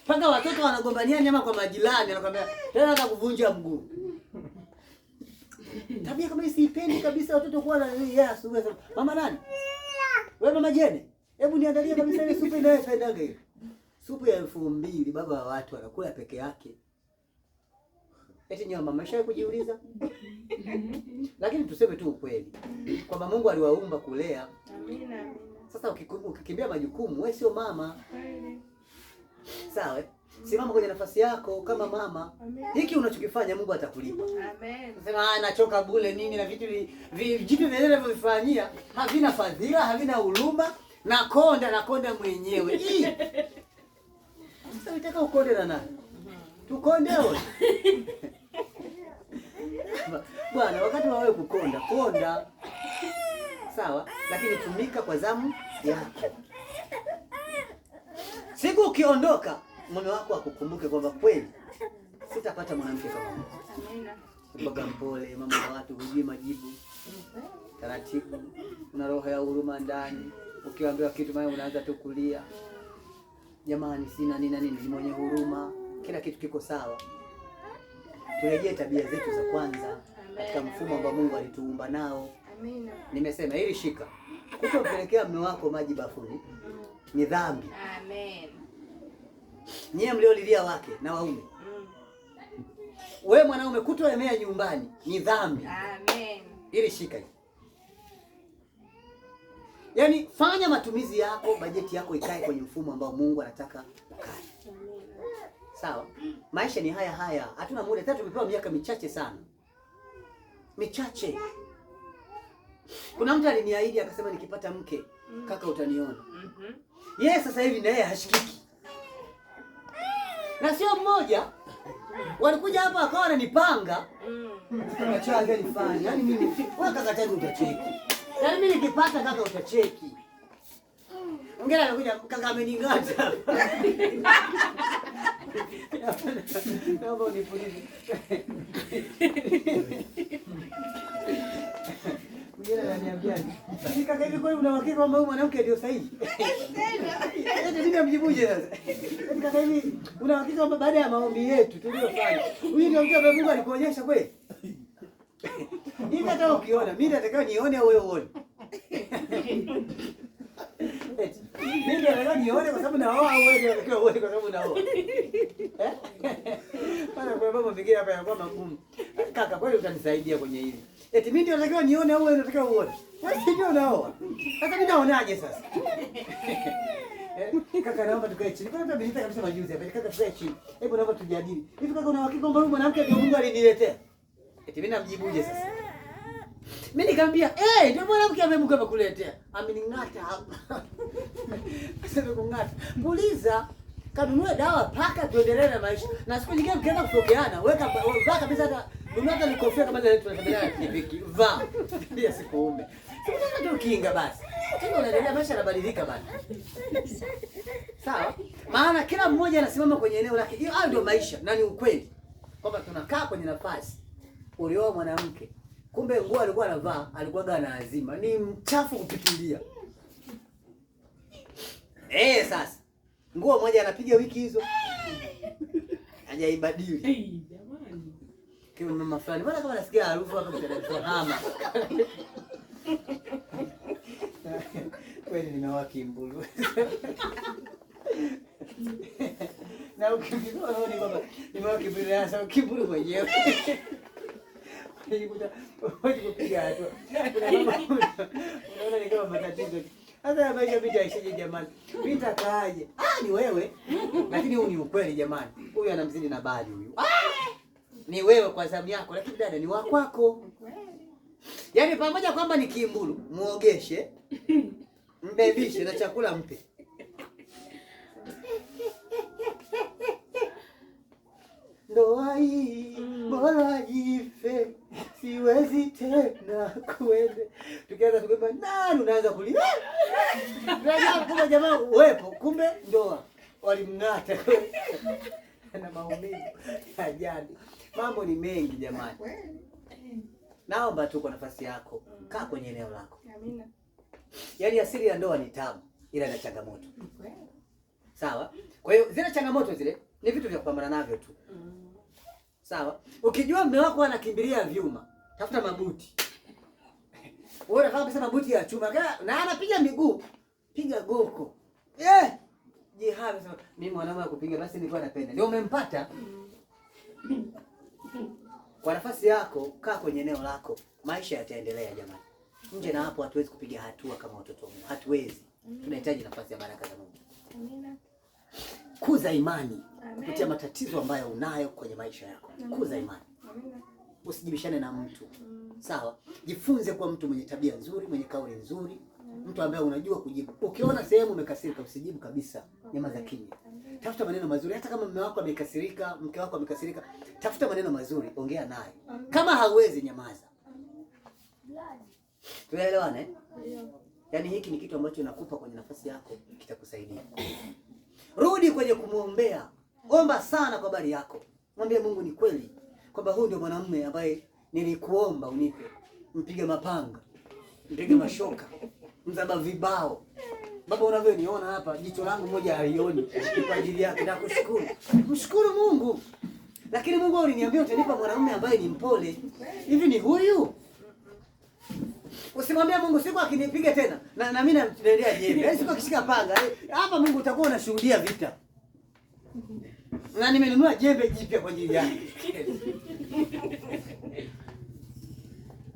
Speaker 2: Paka watoto wanagombania nyama kwa majirani, anakuambia tena hata kuvunja mguu. Tabia kama hii siipendi kabisa, watoto kuwa na yeye asubuhi sana. Mama nani? Wewe mama Jene, hebu niandalie kabisa ile supu inayopendaga hiyo. Supu ya 2000 baba wa watu anakula peke yake. Eti nyama mama umeshawahi kujiuliza? Lakini tuseme tu ukweli kwamba Mungu aliwaumba kulea. Amina. Sasa ukikimbia majukumu, wewe sio mama. Sawa? Simama kwenye nafasi yako kama mama. Amen. Hiki unachokifanya Mungu atakulipa. Amen. Sema nachoka bure nini na vitu vinavyofanyia havina fadhila, havina huruma, nakonda mwenyewe. Sasa unataka ukonde na nani? Tukonde wote. Bwana, wakati wa wewe kukonda, konda. Sawa? Lakini tumika kwa zamu yako. Siku ukiondoka, mume wako akukumbuke kwamba kweli sitapata mwanamke kama wewe. Amina. Mboga mpole, mambo ya watu hujui majibu. Taratibu, una roho ya huruma ndani. Ukiambiwa kitu maana unaanza tu kulia. Jamani, sina nini na nini, ni mwenye huruma. Kila kitu kiko sawa. Turejee tabia zetu za kwanza katika mfumo ambao Mungu alituumba nao. Amina. Nimesema hili shika. Kutompelekea mume wako maji bafuni ni dhambi. Amen. Nyie mliolilia wake na waume. Wewe mwanaume kutoemea nyumbani ni dhambi. Amen. Ili shika hii. Yaani fanya matumizi yako, bajeti yako ikae kwenye mfumo ambao Mungu anataka ukae. Sawa? Maisha ni haya. Hatuna muda, hata tumepewa miaka michache sana. Michache. Kuna mtu aliniahidi akasema nikipata mke, kaka utaniona. Yeye sasa hivi na yeye hashikiki. Na sio mmoja. Walikuja hapa akawa wananipanga. Akachaga nifanye. Yaani mimi wewe kaka tangu utacheki. Yaani mimi nikipata kaka utacheki. Ongea anakuja kaka ameningata. Naomba unipulize. Mwingine ananiambia, "Hivi kaka, hivi kweli una uhakika kwamba huyu mwanamke ndio sahihi?" Eti mimi namjibuje sasa? Eti kaka, hivi una uhakika kwamba baada ya maombi yetu tuliyofanya, huyu ndio mtu ambaye Mungu alikuonyesha kweli? Hivi hata ukiona, mimi nataka nione au wewe uone? Mimi nataka nione kwa sababu naoa au wewe unataka uone kwa sababu naoa? Bana, kwa mambo mengine hapa yanakuwa magumu. Kaka, kweli utanisaidia kwenye hili? Eti mimi ndio nataka nione au wewe unataka uone? Wewe si ndio unaoa? Sasa mimi naonaje sasa? Kaka, naomba tukae chini. Kwa sababu nilitaka kabisa majuzi hapa. Kaka, tukae chini. Hebu naomba tujadili. Hivi kaka, una uhakika kwamba huyu mwanamke ndio Mungu aliniletea? Eti mimi namjibuje sasa? Mimi nikamwambia, ndio mwanamke ambaye Mungu amekuletea. Amening'ata hapa. Sasa kung'ata. Muuliza, kanunue dawa paka tuendelee na maisha. Na siku nyingine mkienda kufogeana, vaa kabisa hata unataka nikofia kama ile tunatembelea pikipiki. Vaa. Ndio sikuume. Sasa ndio kinga basi. Kama unaendelea maisha yanabadilika bana. Sawa? Maana kila mmoja anasimama kwenye eneo lake. Hiyo ndio maisha na ni ukweli. Kwamba tunakaa kwenye nafasi. Ulioa mwanamke. Kumbe nguo alikuwa anavaa, alikuwa na azima. Ni mchafu kupitulia. Sasa. Nguo moja anapiga wiki hizo. Hajaibadili. Jamani. Kama mama fulani, mbona kama nasikia harufu hapa kwa hama. Kweli nimeoa kimbulu. Na ukimwona ni baba, nimeoa kimbulu sasa kimbulu mwenyewe. Nikuta wewe kupiga hatua. Unaona ni kama matatizo. Sasa maisha vita isije jamani. Vita kaje? Ni wewe. Lakini huu ni ukweli jamani. Huyu anamzidi na bali huyu. Ni wewe kwa sababu yako, lakini dada ni wako wako. Yaani pamoja kwamba ni kimbulu, muogeshe, mbebishe na chakula mpe. Ndoa hii bora jife, siwezi tena kuende. Tukianza tukimba nani unaanza kulia. Unajua jamaa wepo, kumbe ndoa walimng'ata na maumivu ya jadi. Mambo ni mengi jamani. Naomba tu kwa nafasi yako, kaa kwenye eneo lako. Amina. Yaani asili ya ndoa ni tamu, ila ina changamoto. Sawa? Kwa hiyo zile changamoto zile ni vitu vya kupambana navyo tu. Sawa? Ukijua mume wako anakimbilia vyuma, tafuta mabuti. Wewe unataka pesa mabuti ya chuma, na anapiga miguu, piga goko. Jihami sema mimi mwanaume akupiga basi nilikuwa napenda. Ndio umempata. Kwa nafasi yako, kaa kwenye eneo lako, maisha yataendelea jamani. Nje na hapo hatuwezi kupiga hatua kama watoto. Hatuwezi. Tunahitaji nafasi ya baraka za Mungu. Amina. Kuza imani kupitia matatizo ambayo unayo kwenye maisha yako. Kuza imani. Amina. Usijibishane na mtu. Sawa? Jifunze kuwa mtu mwenye tabia nzuri, mwenye kauli nzuri, mtu ambaye unajua kujibu. Ukiona sehemu umekasirika usijibu kabisa. Nyamaza kimya. Tafuta maneno mazuri. Hata kama mume wako amekasirika, mke wako amekasirika, tafuta maneno mazuri, ongea naye. Kama hauwezi nyamaza. Tunaelewana eh? Yaani hiki ni kitu ambacho nakupa kwenye nafasi yako, kitakusaidia. Rudi kwenye kumuombea. Omba sana kwa habari yako. Mwambie Mungu ni kweli kwamba huyu ndio mwanamume ambaye nilikuomba unipe. Mpige mapanga, mpige mashoka, mzaba vibao. Baba, unavyoniona hapa, jicho langu moja halioni kwa ajili yake. Nakushukuru. Mshukuru Mungu. Lakini Mungu uliniambia utanipa mwanamume ambaye ni mpole. Hivi ni huyu? Usimwambie Mungu siku akinipiga tena na mimi namtendea jembe. Yaani siku akishika panga, hapa Mungu utakuwa unashuhudia vita. Na nimenunua jembe jipya kwa ajili yake.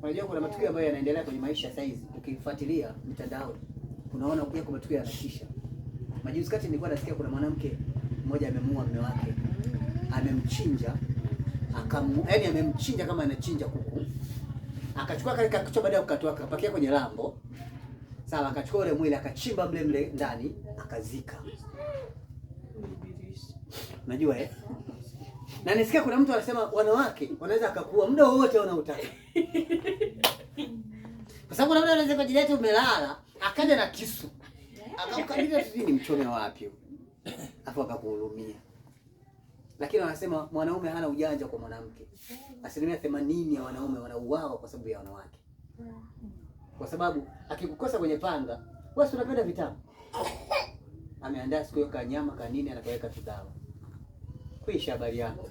Speaker 2: Unajua kuna matukio ambayo yanaendelea kwenye maisha sasa hizi. Ukifuatilia mitandao, unaona kuna matukio yanatisha. Majuzi kati nilikuwa nasikia kuna mwanamke mmoja amemuua mume wake. Amemchinja, yaani amemchinja kama anachinja kuku. Akachukua kale kichwa baada ya kukatoa akapakia kwenye lambo. Sawa, akachukua ile mwili akachimba mle ndani, akazika. Unajua Na nisikia kuna mtu anasema wanawake wanaweza akakuua muda wote wanaotaka. Kwa sababu labda anaweza kujileta umelala, akaja na kisu. Akakukabidhi sisi ni mchome wapi huyo. Afu akakuhurumia. Lakini wanasema mwanaume hana ujanja kwa mwanamke. 80% ya wanaume wanauawa kwa sababu ya wanawake. kwa sababu akikukosa kwenye panga, wewe unapenda vitamu. Ameandaa siku hiyo kanyama kanini, anakaweka tudawa. Kuisha habari yako.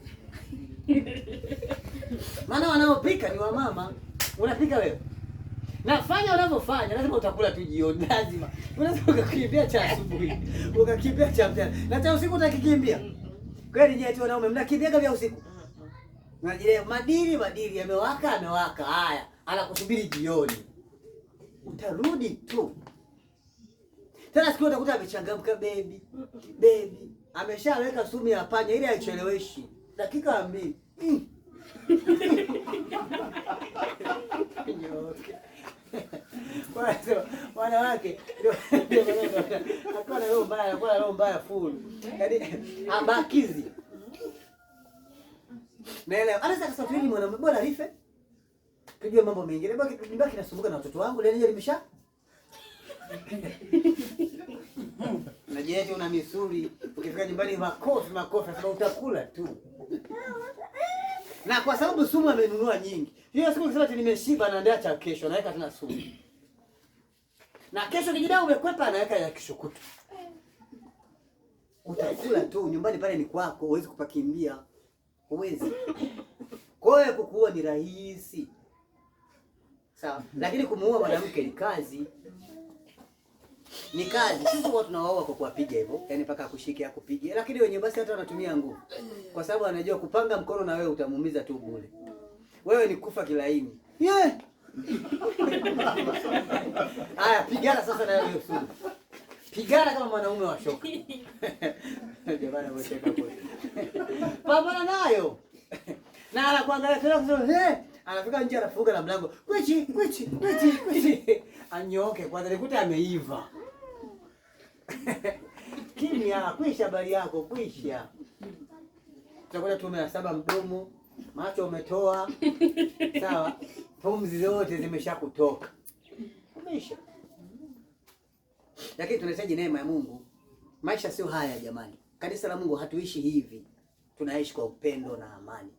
Speaker 2: Maana wanaopika ni wamama. Unapika wewe. Nafanya unavyofanya, lazima utakula tu jioni, lazima. Unaweza ukakimbia cha asubuhi, ukakimbia cha mchana. Na cha usiku utakikimbia. Kweli nyeti wanaume mnakimbiaga vya usiku. Unajile madili yamewaka. Haya, anakusubiri jioni. Utarudi tu. Tena siku utakuta amechangamka baby. Ameshaweka sumu ya panya ili aicheleweshi. Dakika 2. Kwa hiyo wanawake ndio akona roho mbaya full. Yaani abakizi. Naelewa. Anaweza kusafiri mwanamume bora rife. Tujue mambo mengine. Baki nasumbuka na watoto wangu leo nimesha. Unajieti una misuli, ukifika nyumbani makofi sababu utakula tu. Na kwa sababu sumu amenunua nyingi. Hiyo siku ukisema ati nimeshiba naandaa cha kesho, naweka tena sumu. Na kesho kijidau umekwepa anaweka ya kesho kutu. Utakula tu, nyumbani pale ni kwako, huwezi kupakimbia. Huwezi. Kwa hiyo kukuua ni rahisi. Sawa, lakini kumuua mwanamke ni kazi. Ni kazi. Sisi watu tunawaoa kwa kuwapiga hivyo, yani mpaka akushike akupige. Lakini wenyewe basi hata wanatumia nguvu. Kwa sababu anajua kupanga mkono na wewe utamuumiza tu bure. Wewe ni kufa kilaini. Yeah. Haya, pigana sasa na wewe sumu. Pigana kama mwanaume wa shoka. Jamani amecheka kwa. Pambana nayo. Na anakuangalia tena kusema, anafika nje anafunga na mlango. Kwichi. Anyoke kwanza nikuta ameiva. Kimya, kwisha habari yako, kwisha. Tutakwenda tume ya 7 mdomo, macho umetoa. Sawa? Pumzi zote zimeshakutoka. Umeisha. Lakini tunahitaji neema ya Mungu. Maisha sio haya jamani. Kanisa la Mungu hatuishi hivi. Tunaishi kwa upendo na amani.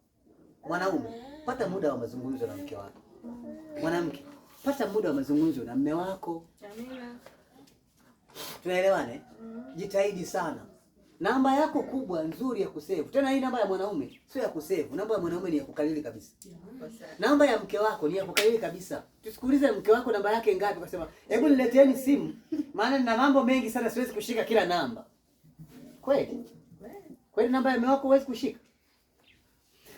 Speaker 2: Mwanaume, pata muda wa mazungumzo na mke wako. Mwanamke, pata muda wa mazungumzo na mume wako. Amina. Tunaelewane? Jitahidi sana. Namba yako kubwa nzuri ya kusave. Tena hii namba ya mwanaume sio ya kusave. Namba ya mwanaume ni ya kukalili kabisa. Namba ya mke wako ni ya kukalili kabisa. Tusikilize mke wako namba yake ngapi ukasema, "Hebu nileteeni simu. Maana nina mambo mengi sana siwezi kushika kila namba." Kweli? Kweli namba ya mume wako huwezi kushika?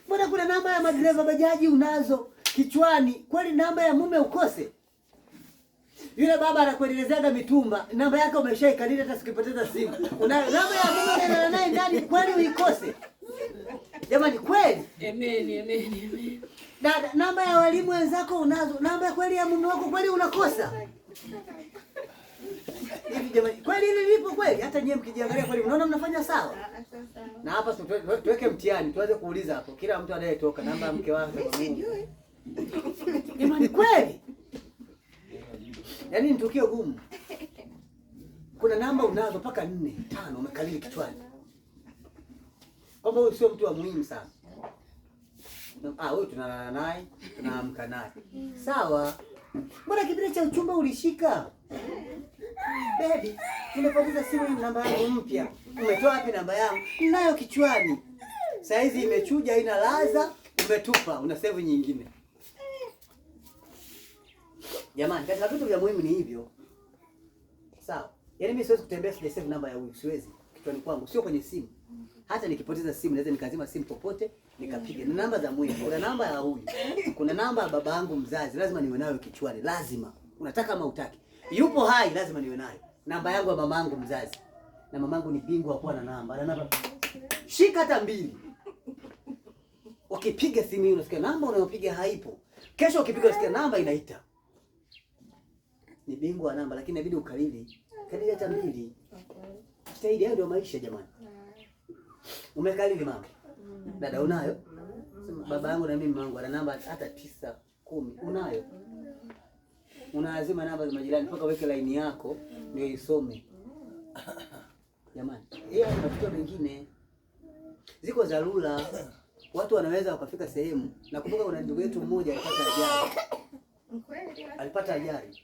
Speaker 2: Mbona kuna namba ya madereva bajaji unazo kichwani? Kweli namba ya mume ukose? Yule baba anakuelezeaga mitumba, namba yake umeshaikalili hata sikipoteza simu. Unayo namba ya mume unaenda naye ndani, kweli uikose? Jamani kweli? Amen. Dada, namba ya walimu wenzako unazo, namba ya kweli ya mume wako kweli unakosa? Hivi jamani, kweli hili lipo kweli? Hata nyie mkijiangalia kweli mnaona mnafanya sawa? Na hapa tuweke mtihani, tuanze kuuliza hapo. Kila mtu anayetoka namba ya mke wake. Jamani kweli? Yaani ni tukio gumu. Kuna namba unazo mpaka 4, 5 umekalili kichwani. Kwamba huyu sio mtu wa muhimu sana. Huyu tunalala naye, tunaamka naye. Sawa. Mbona kipindi cha uchumba ulishika? Baby, nimepoteza simu hii namba yangu mpya. Umetoa wapi namba yangu? Ninayo kichwani. Saa hizi imechuja ina laza, umetupa, una save nyingine. Jamani, katika vitu vya muhimu ni hivyo. Sawa. Yaani mimi siwezi kutembea sija save namba ya huyu, siwezi. Kichwani kwangu, sio kwenye simu. Hata nikipoteza simu naweza nikazima simu popote, nikapiga. Na namba za muhimu. Kuna namba ya huyu. Kuna namba ya baba yangu mzazi, lazima niwe nayo kichwani, lazima. Unataka ama hutaki. Yupo hai, lazima niwe nayo. Namba yangu ya mama yangu mzazi. Na mamangu ni bingwa kuwa na namba. Na namba shika hata 2. Ukipiga simu hiyo unasikia namba unayopiga haipo. Kesho ukipiga unasikia namba inaita. Ni bingwa wa namba, lakini inabidi ukalili. Kalili hata 2. Stahili, hayo ndio maisha jamani. Umekalili mama? Dada unayo? Baba yangu na mimi mangu ana namba hata 9, 10. Unayo? Unalazima namba za majirani mpaka weke line yako ndio isome. Jamani, hiyo ni matukio mengine. Ziko dharura. Watu wanaweza wakafika sehemu. Nakumbuka kuna ndugu yetu mmoja alipata ajali. Alipata ajali.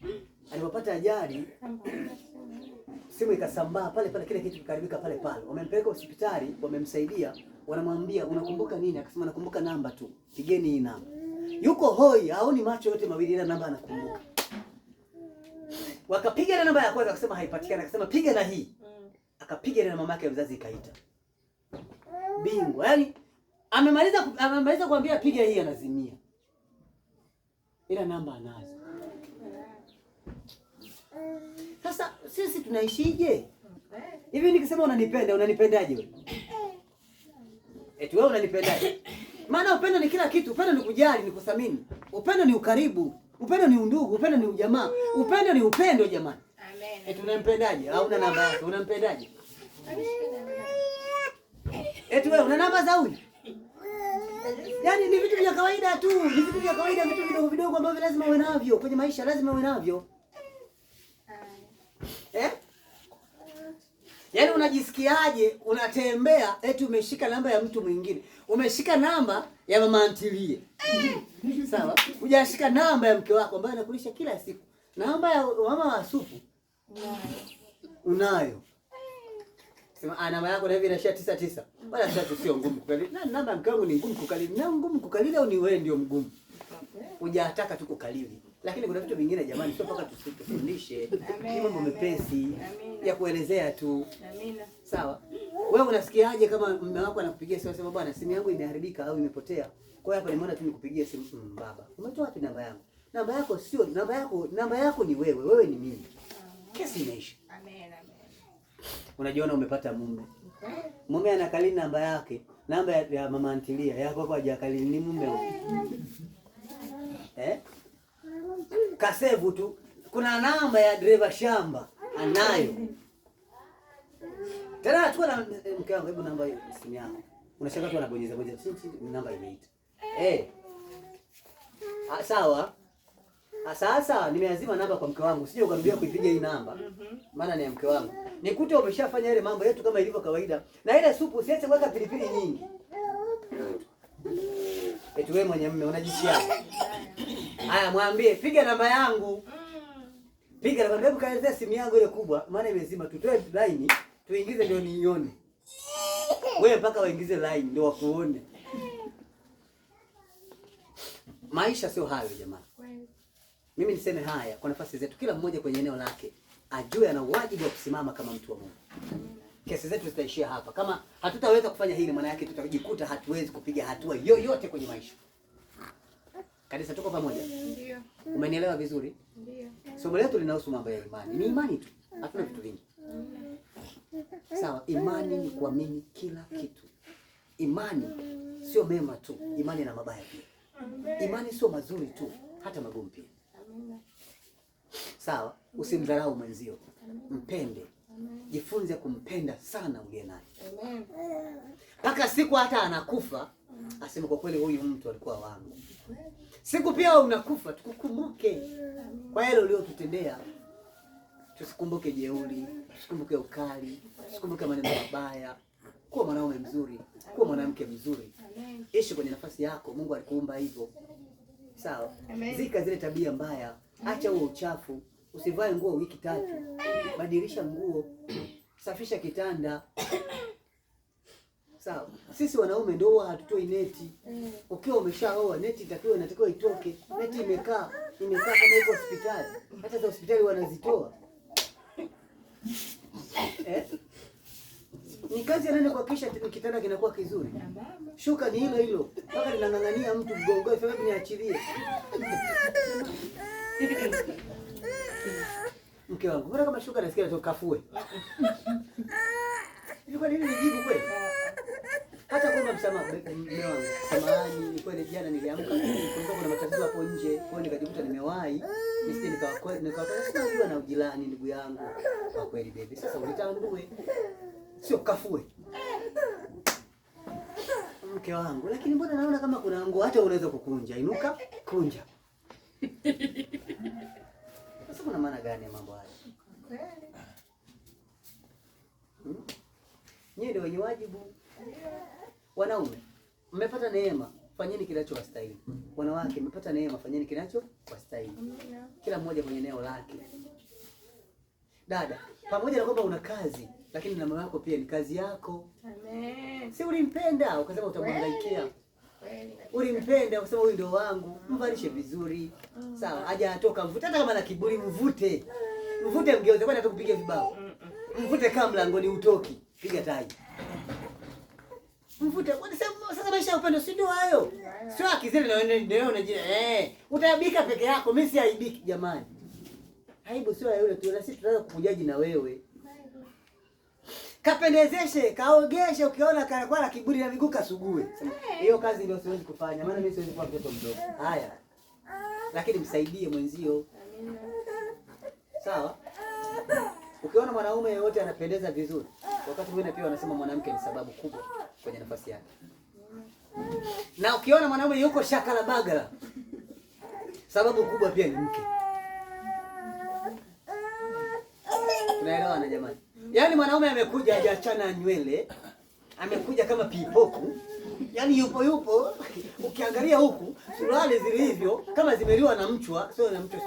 Speaker 2: Alipopata ajali, simu ikasambaa pale pale, kile kitu kikaribika pale pale. Wamempeleka hospitali, wamemsaidia, wanamwambia unakumbuka nini? Akasema nakumbuka namba tu. Pigeni hii namba. Yuko hoi, haoni macho yote mawili, ila namba anakumbuka. Wakapiga ile namba ya kwanza, akasema haipatikani, akasema piga na hii. Akapiga ile na mama yake mzazi ikaita. Bingwa. Yaani amemaliza kuambia piga hii, anazimia. Ila namba anazo. Sasa sisi tunaishije? Hivi nikisema unanipenda, unanipendaje wewe? Eti wewe unanipendaje? Maana upendo ni kila kitu. Upendo ni kujali, ni kuthamini. Upendo ni ukaribu. Upendo ni undugu, upendo ni ujamaa. Upendo ni upendo jamani.
Speaker 3: Amen.
Speaker 2: Eti unampendaje? Hauna namba yake, unampendaje? Eti wewe una namba za huyu? Yaani ni vitu vya kawaida tu, ni vitu vya kawaida, vitu vidogo vidogo ambavyo lazima uwe navyo kwenye maisha, lazima uwe navyo. Yaani unajisikiaje unatembea eti umeshika namba ya mtu mwingine? Umeshika namba ya mama antilie. Sawa? Hujashika namba ya mke wako ambaye anakulisha kila siku. Namba ya mama wa supu unayo. Sema namba yako na hivi inashia 99. Wala sasa sio ngumu kukalili. Na namba ya mke wangu ni ngumu kukalili. Na ngumu kukalili au ni wewe ndio mgumu? Hujataka tu kukalili. Lakini kuna vitu vingine jamani, sio mpaka tusifundishe. Ni mambo mepesi ya kuelezea tu. Amina. Sawa? Wewe unasikiaje kama mume wako anakupigia simu sema bwana simu yangu imeharibika au imepotea? Kwa hiyo hapa nimeona tu nikupigie simu. Baba, umetoa wapi namba yangu? Namba yako sio namba yako ni wewe. Wewe ni mimi. Kesi imeisha. Amen. Unajiona umepata mume. Mume anakalili namba yake, namba ya mama antilia, yako kwa hajakalili ni mume. Kasevu tu. Kuna namba ya dereva shamba anayo. Tena achukua na mke wangu, hebu namba hiyo simu yako. Unashangaa tu anabonyeza namba imeita. Sawa. Sasa nimeazima namba kwa mke wangu. Sije ukarudia kuipiga hii namba. Maana ni ya mke wangu. Nikute umeshafanya ile mambo yetu kama ilivyo kawaida. Na ile supu usiache kuweka pilipili nyingi. Eti wewe mwenye mume unajisikia. Haya mwambie piga namba yangu. Piga namba, hebu kaelezea simu yangu ile kubwa maana imezima. Tutoe line, tuingize ndio niione. Wewe mpaka waingize line ndio wakuone. Maisha sio hayo jamani. Mimi niseme haya kwa nafasi zetu, kila mmoja kwenye eneo lake ajue ana wajibu wa kusimama kama mtu wa Mungu. Kesi zetu zitaishia hapa. Kama hatutaweza kufanya hili, maana yake tutajikuta hatuwezi kupiga hatua yoyote kwenye maisha. Kanisa, tuko pamoja? Ndio. Umenielewa vizuri? Ndio. Somo letu linahusu mambo ya imani. Ni imani tu. Hatuna vitu vingi. Sawa, imani ni kuamini kila kitu. Imani sio mema tu, imani na mabaya pia. Imani sio mazuri tu, hata magumu pia. Sawa, usimdharau mwenzio. Mpende. Jifunze kumpenda sana uliye naye. Amen. Mpaka siku hata anakufa aseme kwa kweli huyu mtu alikuwa wangu. Siku pia unakufa tukukumbuke kwa yale uliyotutendea. Tusikumbuke jeuri, tusikumbuke ukali, tusikumbuke maneno mabaya. Kuwa mwanaume mzuri, kuwa mwanamke mzuri. Ishi kwenye nafasi yako, Mungu alikuumba hivyo. Sawa? Zika zile tabia mbaya, acha huo uchafu. Usivae nguo wiki 3. Badilisha nguo. Safisha kitanda. Sawa. Sisi wanaume ndio hatutoi neti. Ukiwa umeshaoa neti inatakiwa itoke. Neti imekaa kama iko hospitali. Hata za hospitali wanazitoa. Ni kazi ya nani kuhakikisha kitanda kinakuwa kizuri? Shuka ni hilo. Mpaka linang'ang'ania mtu mgongoni, sababu niachilie. Mke wangu, mbona kama shuka nasikia natoka kafue? Ilikuwa nini nijibu kweli? Hata kuomba msamaha mume wangu. Samahani, ni kweli jana niliamka, kulikuwa kuna matatizo hapo nje, kwa hiyo nikajikuta nimewahi. Nisije nikawa na ujirani ndugu yangu. Kwa kweli baby, sasa ulitambue. Sio kafue. Mke wangu, lakini mbona naona kama kuna nguo hata unaweza kukunja. Inuka, kunja. Sasa kuna maana gani ya mambo haya? Nyie ndio wenye wajibu. Wanaume, mmepata neema, fanyeni kinachowastahili. Wanawake, mmepata neema, fanyeni kinachowastahili. anastahili. Kila mmoja kwenye eneo lake. Dada, pamoja na kwamba una kazi, lakini na mume wako pia ni kazi yako.
Speaker 3: Amen.
Speaker 2: Si ulimpenda ukasema utamwangaikia. Ulimpenda ukasema huyu ndio wangu, mvalishe vizuri. Sawa, haja atoka mvute, hata kama na kiburi mvute. Mvute mgeuze, kwani atakupiga vibao. Mvute kama mlangoni utoki, piga tai. Mvute, kwani sasa maisha ya upendo si ndio hayo? Sio akizile na unajua utaabika peke yako, mimi si aibiki jamani. Aibu sio yule tu, na sisi tunaweza kukujaji na wewe. Kapendezeshe, kaogeshe, ukiona kanakuwa na kiburi na miguu kasugue. Hiyo kazi ndio siwezi kufanya, maana mimi siwezi kuwa mtoto mdogo. Haya. Lakini msaidie mwenzio. Sawa? Ukiona mwanaume yeyote anapendeza vizuri, wakati mwingine pia wanasema mwanamke ni sababu kubwa kwenye nafasi yake. Na ukiona mwanaume yuko shakala bagala, sababu kubwa pia ni mke. Unaelewana jamani? Yaani mwanaume amekuja hajachana nywele, amekuja kama pipoku. Yaani yupo, ukiangalia huku, suruali zilivyo kama zimeliwa na mchwa, sio na mchwa,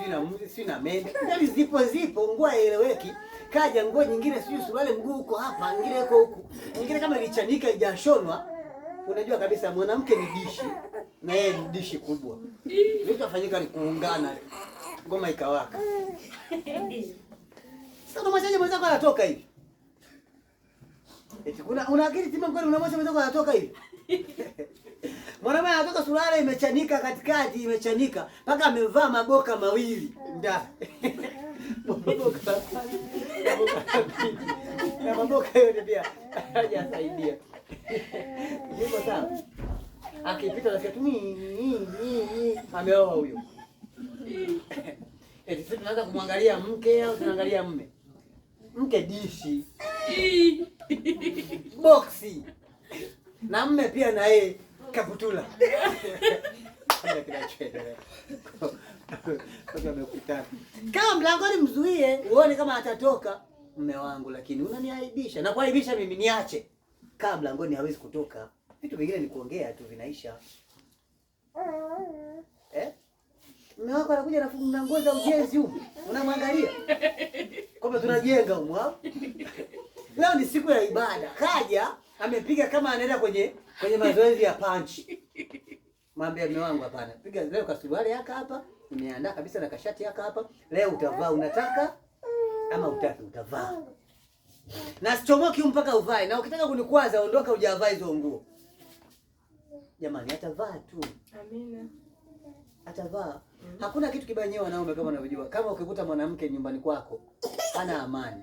Speaker 2: sio na mende. Yaani zipo nguo haieleweki. Kaja nguo nyingine sio suruali mguu huko hapa, nyingine iko huku. Nyingine kama ilichanika haijashonwa. Unajua kabisa mwanamke ni dishi na yeye ni dishi kubwa. Kilichofanyika ni kuungana. Ngoma ikawaka. Sasa unamwachaje mwenzako anatoka hivi? Eti una akili timamu kweli unamwacha mwenzako anatoka hivi? Mwanamume anatoka suruali imechanika katikati, imechanika mpaka amevaa maboka mawili ndani. Na maboka yote pia hajasaidia. Yuko sawa. Akipita anasikia tu ameoa huyo. Eti sisi tunaanza kumwangalia mke au tunaangalia mume? Mke dishi. Boxi. Na mume pia na yeye kaputula. Kama mlangoni mzuie, uone kama atatoka mume wangu, lakini unaniaibisha. Na kuaibisha mimi niache. Kama mlangoni hawezi kutoka. Vitu vingine ni kuongea tu vinaisha. Mume wako anakuja na nguo za ujenzi huko. Unamwangalia. Kwamba tunajenga huko hapo. Leo ni siku ya ibada. Kaja amepiga kama anaenda kwenye mazoezi ya punch. Mwambie mume wangu hapana. Piga leo kasuruali yaka hapa. Nimeandaa kabisa na kashati yaka hapa. Leo utavaa unataka ama utaki utavaa. Na sichomoki mpaka uvae. Na ukitaka kunikwaza ondoka hujavaa hizo nguo. Jamani atavaa tu. Amina. Atavaa. Hakuna kitu kibanyewa wanaume kama unavyojua. Kama ukikuta mwanamke nyumbani kwako hana amani.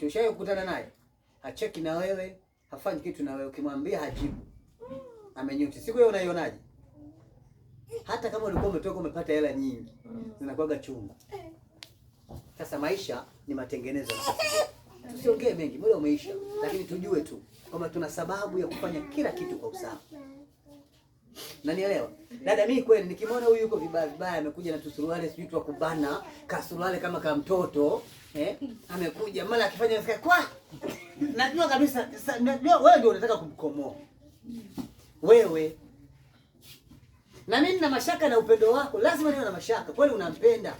Speaker 2: Tushaye kukutana naye. Hacheki na wewe, hafanyi kitu na wewe, ukimwambia hajibu. Amenyuti. Siku hiyo unaionaje? Hata kama ulikuwa umetoka umepata hela nyingi, zinakuwaga chungu. Sasa maisha ni matengenezo. Tusiongee mengi, muda umeisha, lakini tujue tu kwamba tuna sababu ya kufanya kila kitu kwa usawa. Na nielewa. Dada mimi kweli nikimwona huyu yuko vibaya amekuja na tusuruale sijui tu kubana, kasuruale kama kama mtoto, amekuja mara akifanya nasikia kwa. Najua kabisa wewe ndio unataka kumkomoa. Wewe. Na mimi nina mashaka na upendo wako. Lazima niwe na mashaka. Kweli unampenda?